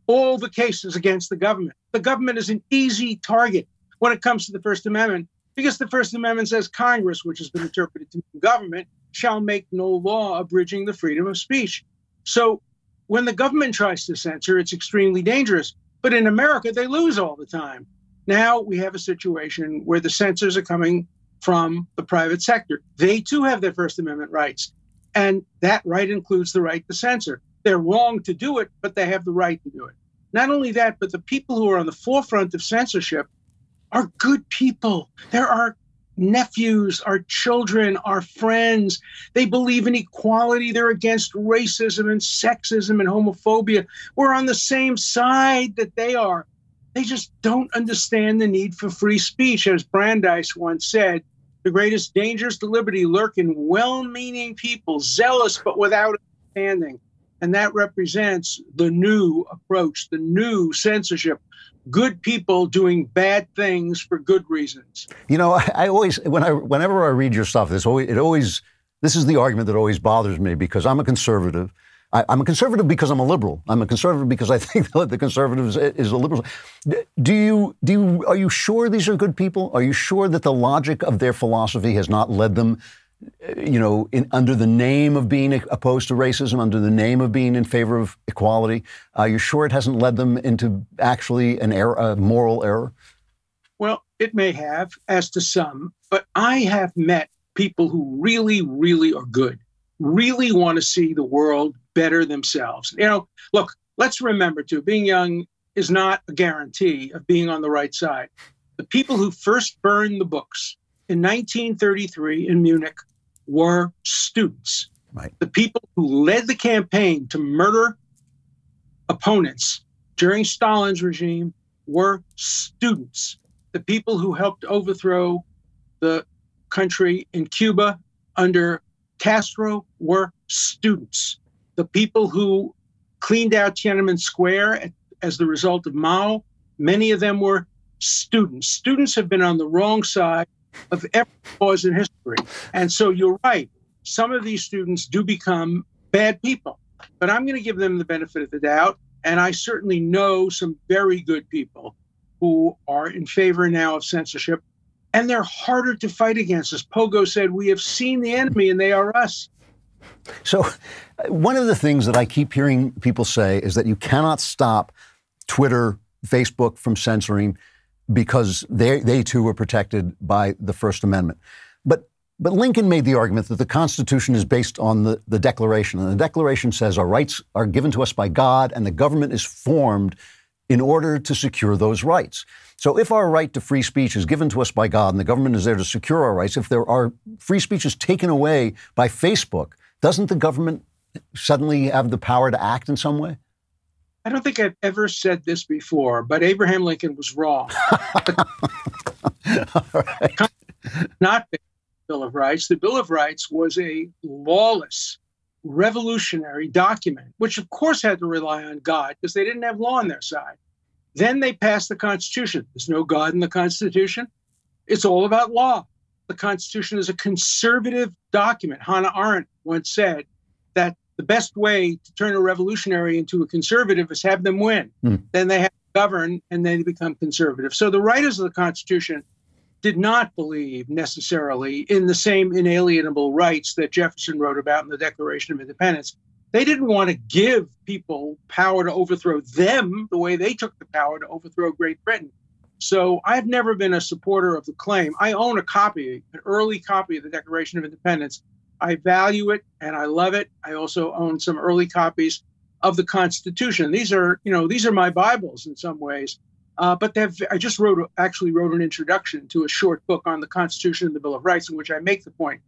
all the cases against the government. The government is an easy target when it comes to the First Amendment, because the First Amendment says Congress, which has been interpreted to mean government, shall make no law abridging the freedom of speech. So when the government tries to censor, it's extremely dangerous. But in America, they lose all the time. Now we have a situation where the censors are coming from the private sector. They too have their First Amendment rights. And that right includes the right to censor. They're wrong to do it, but they have the right to do it. Not only that, but the people who are on the forefront of censorship are good people. They're our nephews, our children, our friends. They believe in equality. They're against racism and sexism and homophobia. We're on the same side that they are. They just don't understand the need for free speech. As Brandeis once said, the greatest dangers to liberty lurk in well-meaning people, zealous but without understanding. And that represents the new approach, the new censorship. Good people doing bad things for good reasons. You know, I always, whenever I read your stuff, this is the argument that always bothers me, because I'm a conservative. I'm a conservative because I'm a liberal. I'm a conservative because I think that the conservatives is a liberal. Are you sure these are good people? Are you sure that the logic of their philosophy has not led them, you know, under the name of being opposed to racism, under the name of being in favor of equality? Are you sure it hasn't led them into actually a moral error? Well, it may have, as to some, but I have met people who really, really are good, really want to see the world better themselves. You know, look, let's remember too, being young is not a guarantee of being on the right side. The people who first burned the books in 1933 in Munich were students. Right. The people who led the campaign to murder opponents during Stalin's regime were students. The people who helped overthrow the country in Cuba under Castro were students. The people who cleaned out Tiananmen Square as the result of Mao, many of them were students. Students have been on the wrong side of every cause in history. And so you're right. Some of these students do become bad people, but I'm going to give them the benefit of the doubt. And I certainly know some very good people who are in favor now of censorship, and they're harder to fight against. As Pogo said, we have seen the enemy and they are us. So one of the things that I keep hearing people say is that you cannot stop Twitter, Facebook from censoring because they too were protected by the First Amendment. But Lincoln made the argument that the Constitution is based on the Declaration. And the Declaration says our rights are given to us by God and the government is formed in order to secure those rights. So if our right to free speech is given to us by God and the government is there to secure our rights, if there are free speech is taken away by Facebook, doesn't the government suddenly have the power to act in some way? I don't think I've ever said this before, but Abraham Lincoln was wrong. Right. Not the Bill of Rights. The Bill of Rights was a lawless, revolutionary document, which of course had to rely on God because they didn't have law on their side. Then they passed the Constitution. There's no God in the Constitution. It's all about law. The Constitution is a conservative document. Hannah Arendt once said that the best way to turn a revolutionary into a conservative is have them win. Then they have to govern and then they become conservative. So the writers of the Constitution did not believe necessarily in the same inalienable rights that Jefferson wrote about in the Declaration of Independence. They didn't want to give people power to overthrow them the way they took the power to overthrow Great Britain. So I've never been a supporter of the claim. I own a copy, an early copy of the Declaration of Independence. I value it and I love it. I also own some early copies of the Constitution. These are my Bibles in some ways. But I just actually wrote an introduction to a short book on the Constitution and the Bill of Rights, in which I make the point.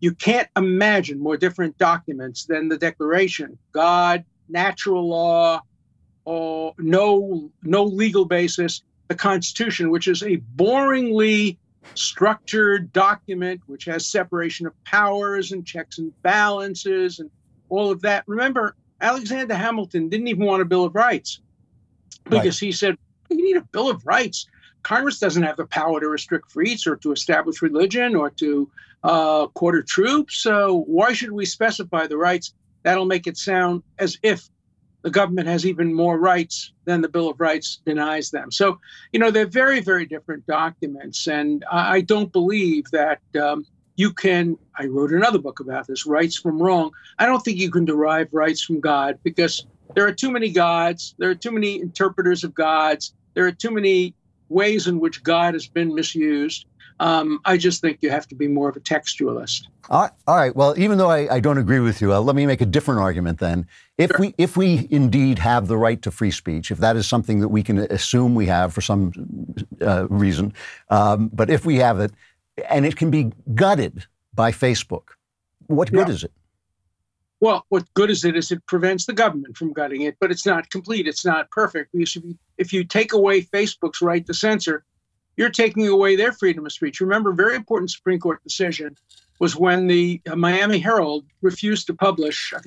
You can't imagine more different documents than the Declaration. God, natural law, or no legal basis. The Constitution, which is a boringly structured document, which has separation of powers and checks and balances and all of that. Remember, Alexander Hamilton didn't even want a Bill of Rights because he said, you need a Bill of Rights. Congress doesn't have the power to restrict freedoms or to establish religion or to quarter troops. So why should we specify the rights? That'll make it sound as if the government has even more rights than the Bill of Rights denies them. So, they're very, very different documents. And I don't believe that I wrote another book about this, Rights from Wrong. I don't think you can derive rights from God because there are too many gods. There are too many interpreters of gods. There are too many ways in which God has been misused. I just think you have to be more of a textualist. All right. Well, even though I don't agree with you, let me make a different argument then. If we indeed have the right to free speech, if that is something that we can assume we have for some reason, but if we have it, and it can be gutted by Facebook, what good is it? Well, what good is it prevents the government from gutting it, but it's not complete. It's not perfect. Because if you take away Facebook's right to censor, you're taking away their freedom of speech. Remember, a very important Supreme Court decision was when the Miami Herald refused to publish a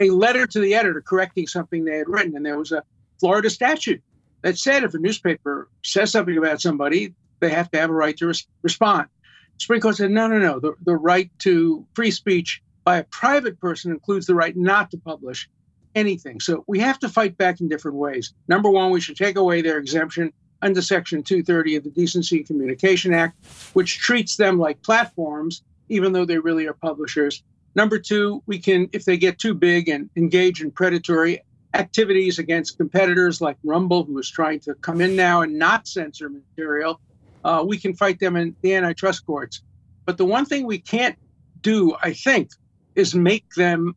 letter to the editor correcting something they had written. And there was a Florida statute that said if a newspaper says something about somebody, they have to have a right to respond. The Supreme Court said, no. The right to free speech by a private person includes the right not to publish anything. So we have to fight back in different ways. Number one, we should take away their exemption under Section 230 of the Decency and Communication Act, which treats them like platforms, even though they really are publishers. Number two, we can, if they get too big and engage in predatory activities against competitors like Rumble, who is trying to come in now and not censor material, we can fight them in the antitrust courts. But the one thing we can't do, I think, is make them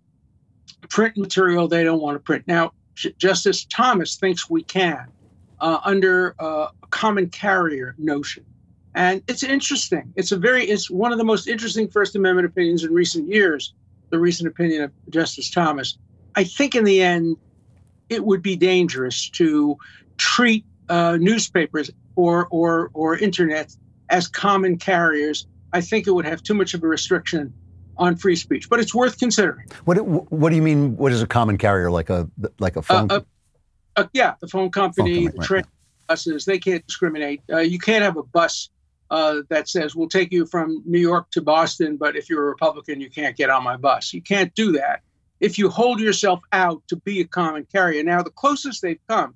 print material they don't want to print. Now, Justice Thomas thinks we can under a common carrier notion. And it's interesting. It's one of the most interesting First Amendment opinions in recent years, the recent opinion of Justice Thomas. I think in the end, it would be dangerous to treat newspapers or internet as common carriers. I think it would have too much of a restriction on free speech, but it's worth considering. What do you mean? What is a common carrier? Like a phone? The phone company, the train buses. They can't discriminate. You can't have a bus that says we'll take you from New York to Boston, but if you're a Republican, you can't get on my bus. You can't do that if you hold yourself out to be a common carrier. Now, the closest they've come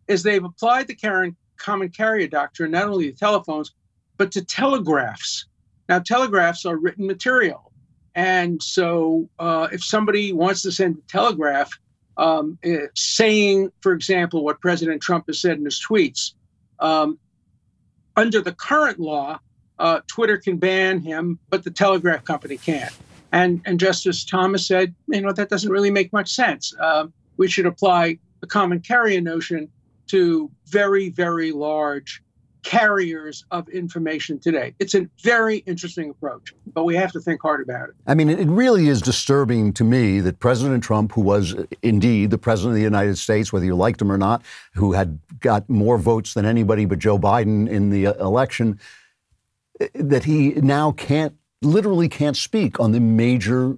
is they've applied the common carrier doctrine not only to telephones, but to telegraphs. Now, telegraphs are written material. And so if somebody wants to send a telegraph saying, for example, what President Trump has said in his tweets, under the current law, Twitter can ban him, but the telegraph company can't. And Justice Thomas said, that doesn't really make much sense. We should apply the common carrier notion to very, very large carriers of information today. It's a very interesting approach, but we have to think hard about it. I mean, it really is disturbing to me that President Trump, who was indeed the president of the United States, whether you liked him or not, who had got more votes than anybody but Joe Biden in the election, that he now literally can't speak on the major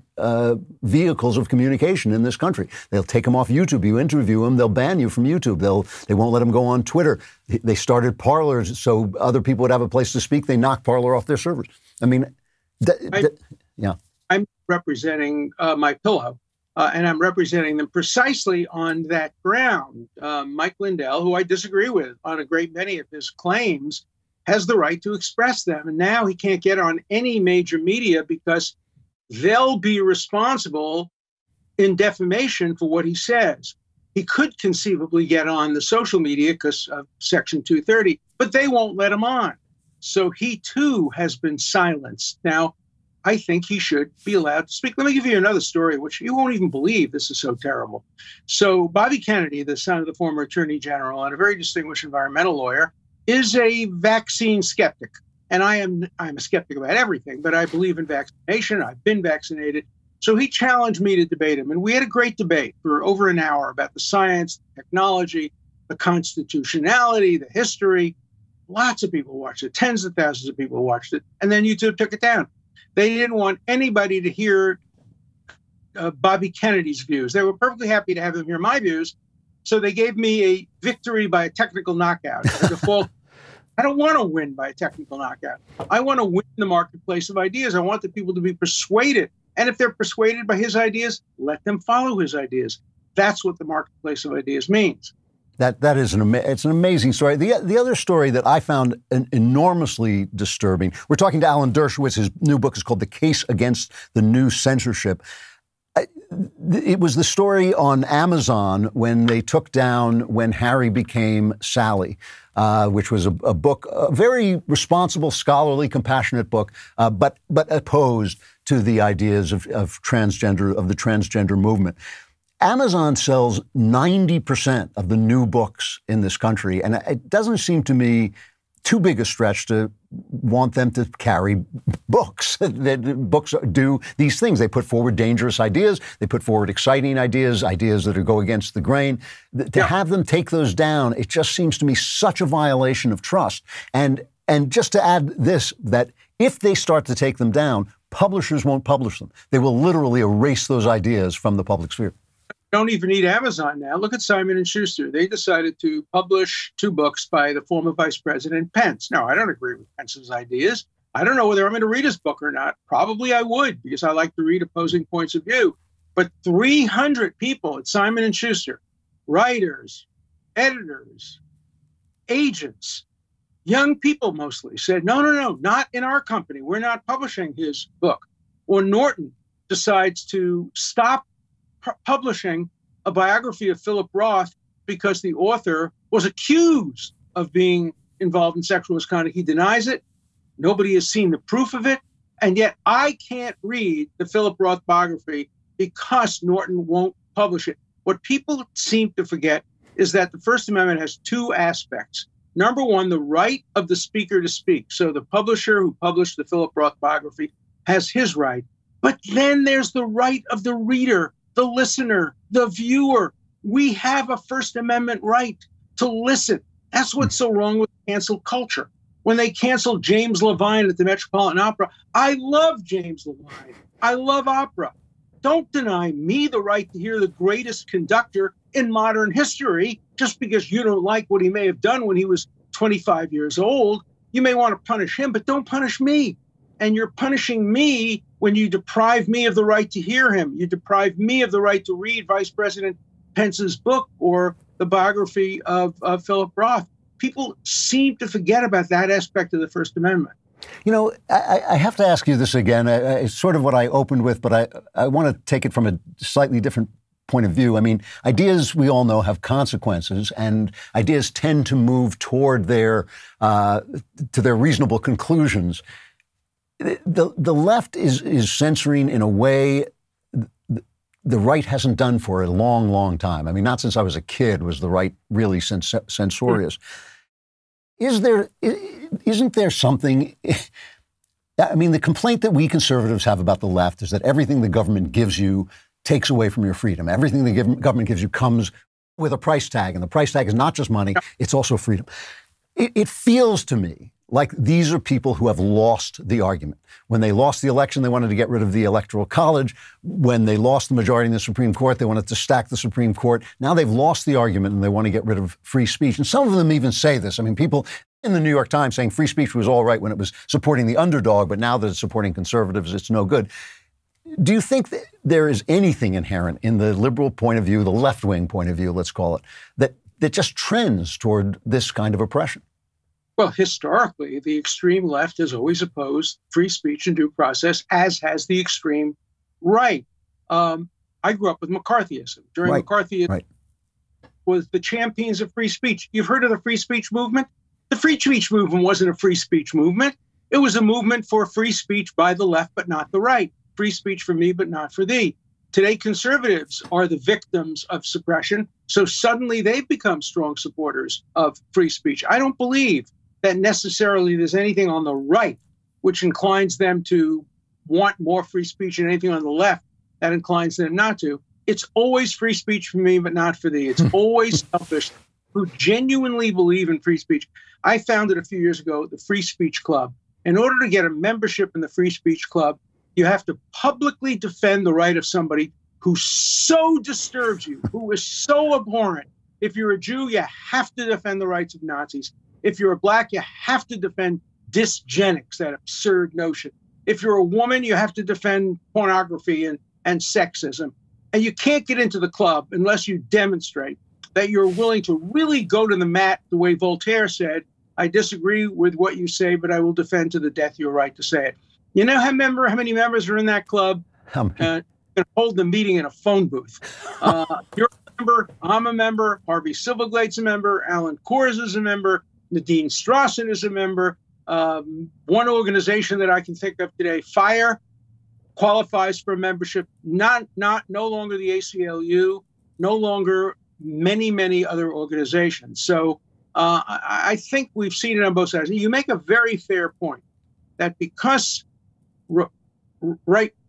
vehicles of communication in this country. They'll take him off YouTube. You interview him, they'll ban you from YouTube. They won't let him go on Twitter. They started Parlors so other people would have a place to speak. They knocked Parler off their servers. I mean, yeah. I'm representing My Pillow, and I'm representing them precisely on that ground. Mike Lindell, who I disagree with on a great many of his claims, has the right to express them. And now he can't get on any major media because they'll be responsible in defamation for what he says. He could conceivably get on the social media because of Section 230, but they won't let him on. So he too has been silenced. Now, I think he should be allowed to speak. Let me give you another story, which you won't even believe. This is so terrible. So Bobby Kennedy, the son of the former Attorney General and a very distinguished environmental lawyer, is a vaccine skeptic. And I'm a skeptic about everything, but I believe in vaccination. I've been vaccinated. So he challenged me to debate him. And we had a great debate for over an hour about the science, the technology, the constitutionality, the history. Lots of people watched it. Tens of thousands of people watched it. And then YouTube took it down. They didn't want anybody to hear Bobby Kennedy's views. They were perfectly happy to have him hear my views. So they gave me a victory by a technical knockout. The default. I don't want to win by a technical knockout. I want to win the marketplace of ideas. I want the people to be persuaded. And if they're persuaded by his ideas, let them follow his ideas. That's what the marketplace of ideas means. That is it's an amazing story. The other story that I found enormously disturbing. We're talking to Alan Dershowitz. His new book is called "The Case Against the New Censorship." It was the story on Amazon when they took down When Harry Became Sally, which was a book, a very responsible, scholarly, compassionate book, but opposed to the ideas of the transgender movement. Amazon sells 90% of the new books in this country, and it doesn't seem to me too big a stretch to want them to carry books. Books do these things. They put forward dangerous ideas. They put forward exciting ideas that go against the grain. To have them take those down, it just seems to me such a violation of trust. And just to add this, that if they start to take them down, publishers won't publish them. They will literally erase those ideas from the public sphere. Don't even need Amazon now. Look at Simon & Schuster. They decided to publish 2 books by the former Vice President Pence. Now, I don't agree with Pence's ideas. I don't know whether I'm going to read his book or not. Probably I would, because I like to read opposing points of view. But 300 people at Simon & Schuster, writers, editors, agents, young people mostly, said, no, not in our company. We're not publishing his book. Or Norton decides to stop publishing a biography of Philip Roth because the author was accused of being involved in sexual misconduct. He denies it. Nobody has seen the proof of it. And yet I can't read the Philip Roth biography because Norton won't publish it. What people seem to forget is that the First Amendment has 2 aspects. Number one, the right of the speaker to speak. So the publisher who published the Philip Roth biography has his right. But then there's the right of the reader, the listener, the viewer. We have a First Amendment right to listen. That's what's so wrong with cancel culture. When they canceled James Levine at the Metropolitan Opera, I love James Levine. I love opera. Don't deny me the right to hear the greatest conductor in modern history just because you don't like what he may have done when he was 25 years old. You may want to punish him, but don't punish me. And you're punishing me when you deprive me of the right to hear him. You deprive me of the right to read Vice President Pence's book or the biography of Philip Roth. People seem to forget about that aspect of the First Amendment. You know, I have to ask you this again. It's sort of what I opened with, but I want to take it from a slightly different point of view. I mean, ideas, we all know, have consequences, and ideas tend to move toward their reasonable conclusions. The left is censoring in a way the right hasn't done for a long, long time. I mean, not since I was a kid was the right really censorious. Isn't there something? I mean, the complaint that we conservatives have about the left is that everything the government gives you takes away from your freedom. Everything the government gives you comes with a price tag, and the price tag is not just money, it's also freedom. It feels to me like these are people who have lost the argument. When they lost the election, they wanted to get rid of the Electoral College. When they lost the majority in the Supreme Court, they wanted to stack the Supreme Court. Now they've lost the argument and they want to get rid of free speech. And some of them even say this. I mean, people in the New York Times saying free speech was all right when it was supporting the underdog, but now that it's supporting conservatives, it's no good. Do you think that there is anything inherent in the liberal point of view, the left-wing point of view, let's call it, that just trends toward this kind of oppression? Well, historically, the extreme left has always opposed free speech and due process, as has the extreme right. I grew up with McCarthyism. During McCarthyism, was the champions of free speech. You've heard of the free speech movement? The free speech movement wasn't a free speech movement. It was a movement for free speech by the left, but not the right. Free speech for me, but not for thee. Today, conservatives are the victims of suppression, so suddenly they've become strong supporters of free speech. I don't believe that necessarily there's anything on the right which inclines them to want more free speech and anything on the left that inclines them not to. It's always free speech for me, but not for thee. It's always selfish who genuinely believe in free speech. I founded a few years ago the Free Speech Club. In order to get a membership in the Free Speech Club, you have to publicly defend the right of somebody who so disturbs you, who is so abhorrent. If you're a Jew, you have to defend the rights of Nazis. If you're a black, you have to defend dysgenics, that absurd notion. If you're a woman, you have to defend pornography and sexism. And you can't get into the club unless you demonstrate that you're willing to really go to the mat the way Voltaire said, I disagree with what you say, but I will defend to the death your right to say it. You know how many members are in that club? Going to hold the meeting in a phone booth. You're a member, I'm a member, Harvey Silverglade's a member, Alan Kors is a member, Nadine Strawson is a member. One organization that I can think of today, FIRE, qualifies for membership, no longer the ACLU, no longer many other organizations. So I think we've seen it on both sides. You make a very fair point that because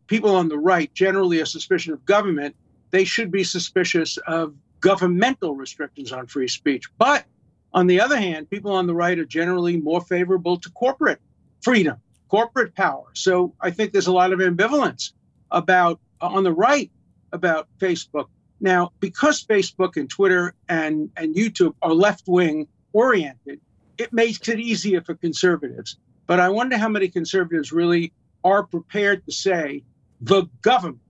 people on the right generally are suspicious of government, they should be suspicious of governmental restrictions on free speech. But on the other hand, people on the right are generally more favorable to corporate freedom, corporate power. So I think there's a lot of ambivalence on the right about Facebook. Now, because Facebook and Twitter and YouTube are left-wing oriented, it makes it easier for conservatives. But I wonder how many conservatives really are prepared to say the government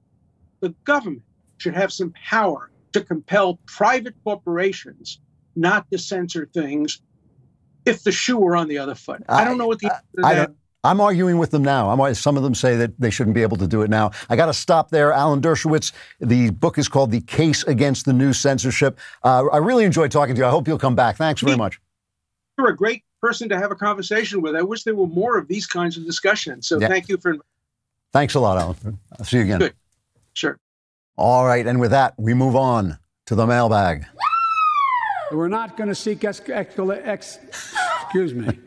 should have some power to compel private corporations not to censor things if the shoe were on the other foot. I don't know what the answer to that. I'm arguing with them now. Some of them say that they shouldn't be able to do it now. I got to stop there. Alan Dershowitz, the book is called The Case Against the New Censorship. I really enjoyed talking to you. I hope you'll come back. Thanks very much. You're a great person to have a conversation with. I wish there were more of these kinds of discussions. So Thank you for... Thanks a lot, Alan. I'll see you again. Good. Sure. All right. And with that, we move on to the mailbag. We're not going to seek excuse me.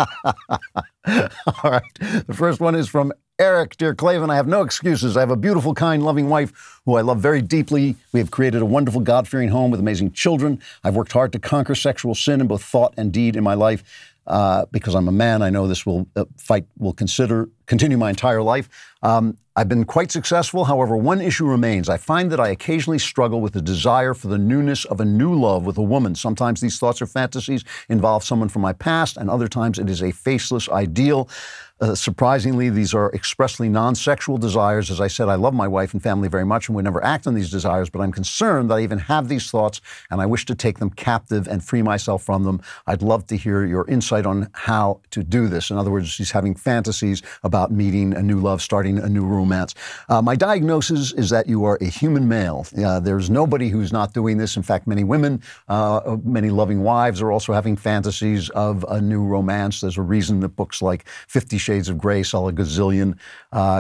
All right. The first one is from Eric. Dear Klavan, I have no excuses. I have a beautiful, kind, loving wife who I love very deeply. We have created a wonderful, God-fearing home with amazing children. I've worked hard to conquer sexual sin in both thought and deed in my life. Because I'm a man, I know this fight will continue my entire life. I've been quite successful. However, one issue remains. I find that I occasionally struggle with the desire for the newness of a new love with a woman. Sometimes these thoughts or fantasies involve someone from my past, and other times it is a faceless ideal. Surprisingly, these are expressly non-sexual desires. As I said, I love my wife and family very much and would never act on these desires, but I'm concerned that I even have these thoughts and I wish to take them captive and free myself from them. I'd love to hear your insight on how to do this. In other words, she's having fantasies about meeting a new love, starting a new romance. My diagnosis is that you are a human male. There's nobody who's not doing this. In fact, many women, many loving wives are also having fantasies of a new romance. There's a reason that books like 50 Shades of Grey sell a gazillion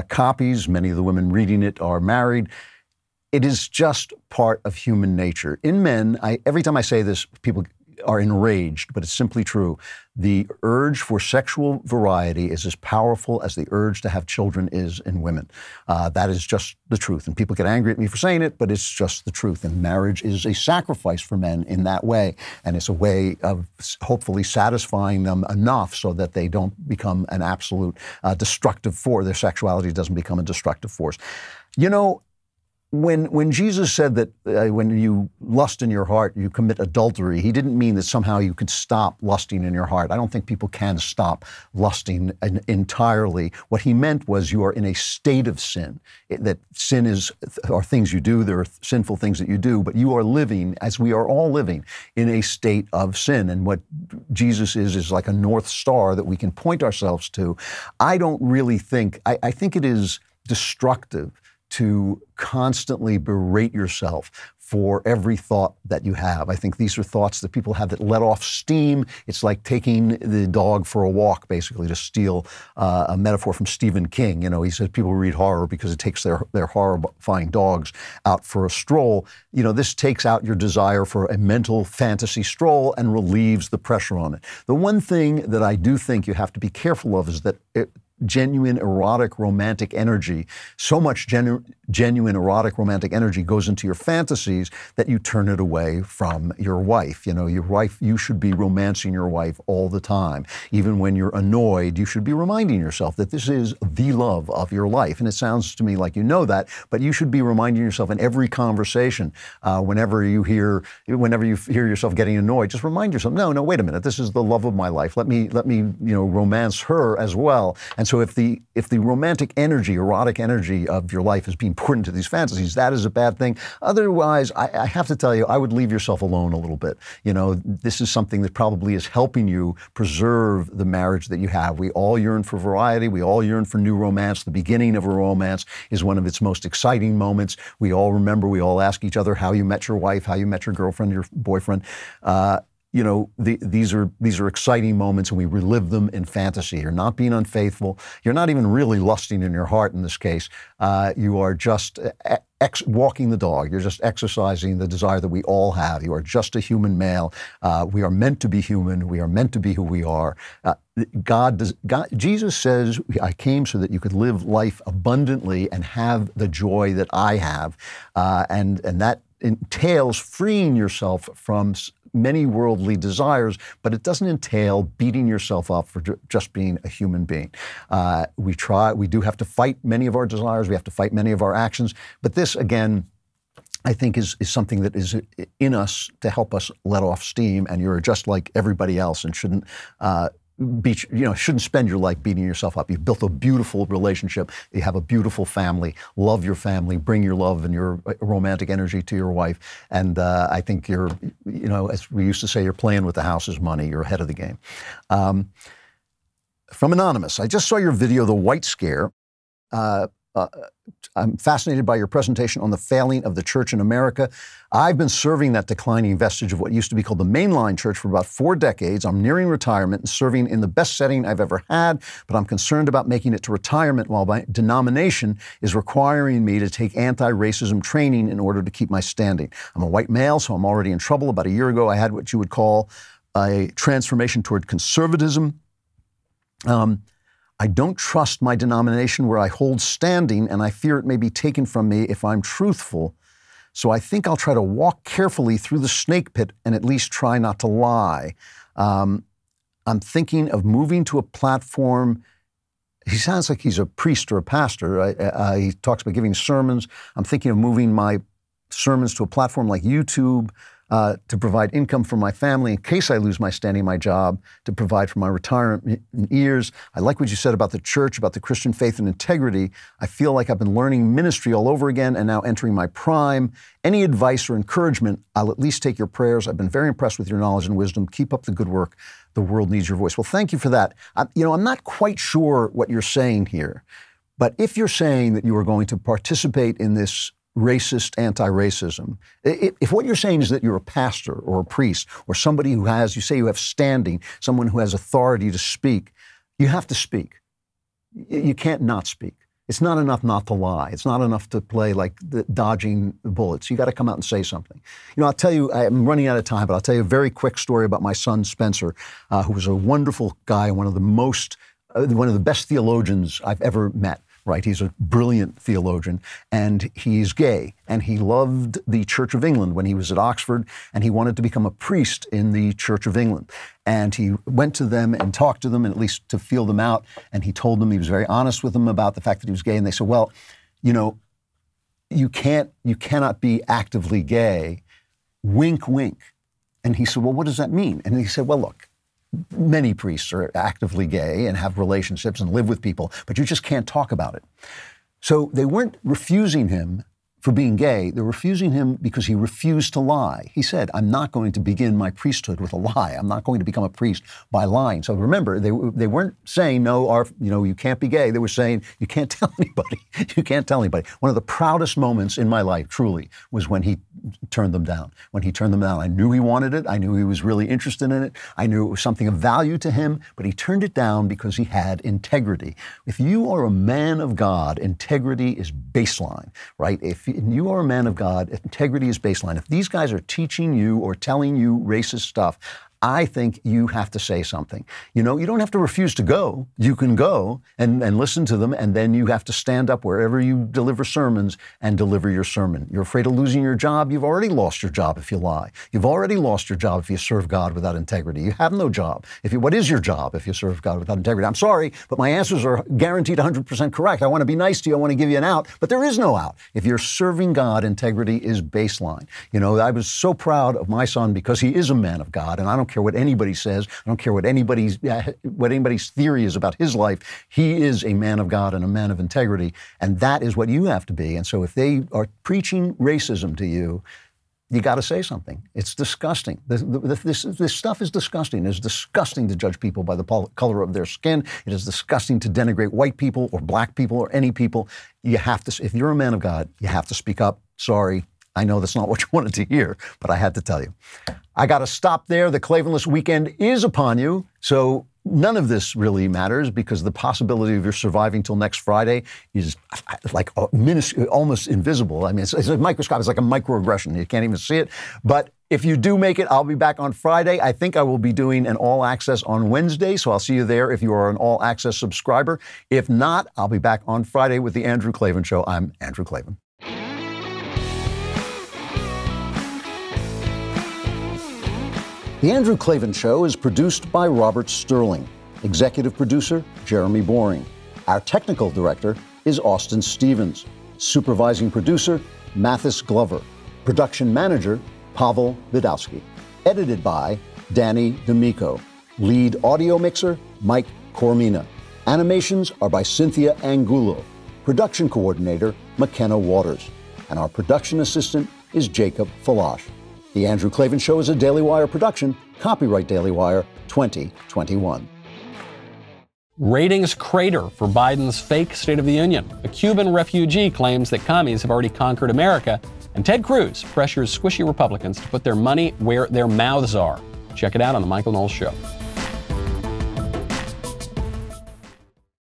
copies. Many of the women reading it are married. It is just part of human nature. In men, every time I say this, people are enraged, but it's simply true. The urge for sexual variety is as powerful as the urge to have children is in women. That is just the truth. And people get angry at me for saying it, but it's just the truth. And marriage is a sacrifice for men in that way. And it's a way of hopefully satisfying them enough so that they don't become an absolute destructive force. Their sexuality doesn't become a destructive force. You know, when Jesus said that when you lust in your heart, you commit adultery, he didn't mean that somehow you could stop lusting in your heart. I don't think people can stop lusting entirely. What he meant was you are in a state of sin. That sin are things you do, there are sinful things that you do, but you are living, as we are all living, in a state of sin. And what Jesus is like a North Star that we can point ourselves to. I don't really think, I think it is destructive to constantly berate yourself for every thought that you have. I think these are thoughts that people have that let off steam. It's like taking the dog for a walk, basically, to steal a metaphor from Stephen King. You know, he says people read horror because it takes their horrifying dogs out for a stroll. You know, this takes out your desire for a mental fantasy stroll and relieves the pressure on it. The one thing that I do think you have to be careful of is that genuine erotic romantic energy, so much genuine erotic romantic energy goes into your fantasies that you turn it away from your wife. You know, your wife, you should be romancing your wife all the time. Even when you're annoyed, you should be reminding yourself that this is the love of your life. And it sounds to me like you know that, but you should be reminding yourself in every conversation, whenever you hear yourself getting annoyed, just remind yourself, no, wait a minute, this is the love of my life. Let me, you know, romance her as well. And so if the romantic energy, erotic energy of your life is being poured into these fantasies, that is a bad thing. Otherwise, I have to tell you, I would leave yourself alone a little bit. You know, this is something that probably is helping you preserve the marriage that you have. We all yearn for variety. We all yearn for new romance. The beginning of a romance is one of its most exciting moments. We all remember, we all ask each other how you met your wife, how you met your girlfriend, your boyfriend. You know, these are exciting moments, and we relive them in fantasy. You're not being unfaithful. You're not even really lusting in your heart in this case. You are just walking the dog. You're just exercising the desire that we all have. You are just a human male. We are meant to be human. We are meant to be who we are. Jesus says, I came so that you could live life abundantly and have the joy that I have. And that entails freeing yourself from many worldly desires, but it doesn't entail beating yourself up for just being a human being. We do have to fight many of our desires. We have to fight many of our actions. But this, again, I think is something that is in us to help us let off steam. And you're just like everybody else and shouldn't shouldn't spend your life beating yourself up. You've built a beautiful relationship. You have a beautiful family. Love your family. Bring your love and your romantic energy to your wife. And I think you're, you know, as we used to say, you're playing with the house's money. You're ahead of the game. From Anonymous, I just saw your video, The White Scare. I'm fascinated by your presentation on the failing of the church in America. I've been serving that declining vestige of what used to be called the mainline church for about 4 decades. I'm nearing retirement and serving in the best setting I've ever had, but I'm concerned about making it to retirement while my denomination is requiring me to take anti-racism training in order to keep my standing. I'm a white male, so I'm already in trouble. About a year ago, I had what you would call a transformation toward conservatism. I don't trust my denomination where I hold standing, and I fear it may be taken from me if I'm truthful. So I think I'll try to walk carefully through the snake pit and at least try not to lie. I'm thinking of moving to a platform. He sounds like he's a priest or a pastor. He talks about giving sermons. I'm thinking of moving my sermons to a platform like YouTube, to provide income for my family in case I lose my standing, my job, to provide for my retirement years. I like what you said about the church, about the Christian faith and integrity. I feel like I've been learning ministry all over again and now entering my prime. Any advice or encouragement, I'll at least take your prayers. I've been very impressed with your knowledge and wisdom. Keep up the good work. The world needs your voice. Well, thank you for that. I'm not quite sure what you're saying here, but if you're saying that you are going to participate in this racist anti-racism. If what you're saying is that you're a pastor or a priest or somebody who has, you say you have standing, someone who has authority to speak, you have to speak. You can't not speak. It's not enough not to lie. It's not enough to play like dodging the bullets. You got to come out and say something. You know, I'll tell you, I'm running out of time, but I'll tell you a very quick story about my son, Spencer, who was a wonderful guy, one of the best theologians I've ever met. Right, he's a brilliant theologian, and he's gay, and he loved the Church of England when he was at Oxford, and he wanted to become a priest in the Church of England. And he went to them and talked to them, and at least to feel them out, and he told them, he was very honest with them about the fact that he was gay, and they said, well, you know, you cannot be actively gay, wink, wink. And he said, well, what does that mean? And he said, well, look, many priests are actively gay and have relationships and live with people, but you just can't talk about it. So they weren't refusing him for being gay. They're refusing him because he refused to lie. He said, I'm not going to begin my priesthood with a lie. I'm not going to become a priest by lying. So remember, they weren't saying, no, you can't be gay. They were saying, you can't tell anybody. You can't tell anybody. One of the proudest moments in my life, truly, was when he turned them down. When he turned them down, I knew he wanted it. I knew he was really interested in it. I knew it was something of value to him, but he turned it down because he had integrity. If you are a man of God, integrity is baseline, right? If you are a man of God, integrity is baseline. If these guys are teaching you or telling you racist stuff, I think you have to say something. You know, you don't have to refuse to go. You can go and listen to them, and then you have to stand up wherever you deliver sermons and deliver your sermon. You're afraid of losing your job. You've already lost your job if you lie. You've already lost your job if you serve God without integrity. You have no job. What is your job if you serve God without integrity? I'm sorry, but my answers are guaranteed 100% correct. I want to be nice to you. I want to give you an out, but there is no out. If you're serving God, integrity is baseline. You know, I was so proud of my son because he is a man of God, and I don't care what anybody says. I don't care what anybody's theory is about his life. He is a man of God and a man of integrity, and that is what you have to be. And so if they are preaching racism to you, you got to say something. It's disgusting. This stuff is disgusting. It's disgusting to judge people by the color of their skin. It is disgusting to denigrate white people or black people or any people. You have to, if you're a man of God, you have to speak up. Sorry. I know that's not what you wanted to hear, but I had to tell you. I got to stop there. The Klavanless weekend is upon you, so none of this really matters because the possibility of your surviving till next Friday is like almost invisible. I mean, it's a microscope. It's like a microaggression. You can't even see it. But if you do make it, I'll be back on Friday. I think I will be doing an All Access on Wednesday, so I'll see you there if you are an All Access subscriber. If not, I'll be back on Friday with The Andrew Klavan Show. I'm Andrew Klavan. The Andrew Klavan Show is produced by Robert Sterling. Executive producer, Jeremy Boring. Our technical director is Austin Stevens. Supervising producer, Mathis Glover. Production manager, Pavel Vidowski. Edited by Danny D'Amico. Lead audio mixer, Mike Coromina. Animations are by Cynthia Angulo. Production coordinator, McKenna Waters. And our production assistant is Jacob Falash. The Andrew Klavan Show is a Daily Wire production. Copyright Daily Wire 2021. Ratings crater for Biden's fake State of the Union. A Cuban refugee claims that commies have already conquered America. And Ted Cruz pressures squishy Republicans to put their money where their mouths are. Check it out on The Michael Knowles Show.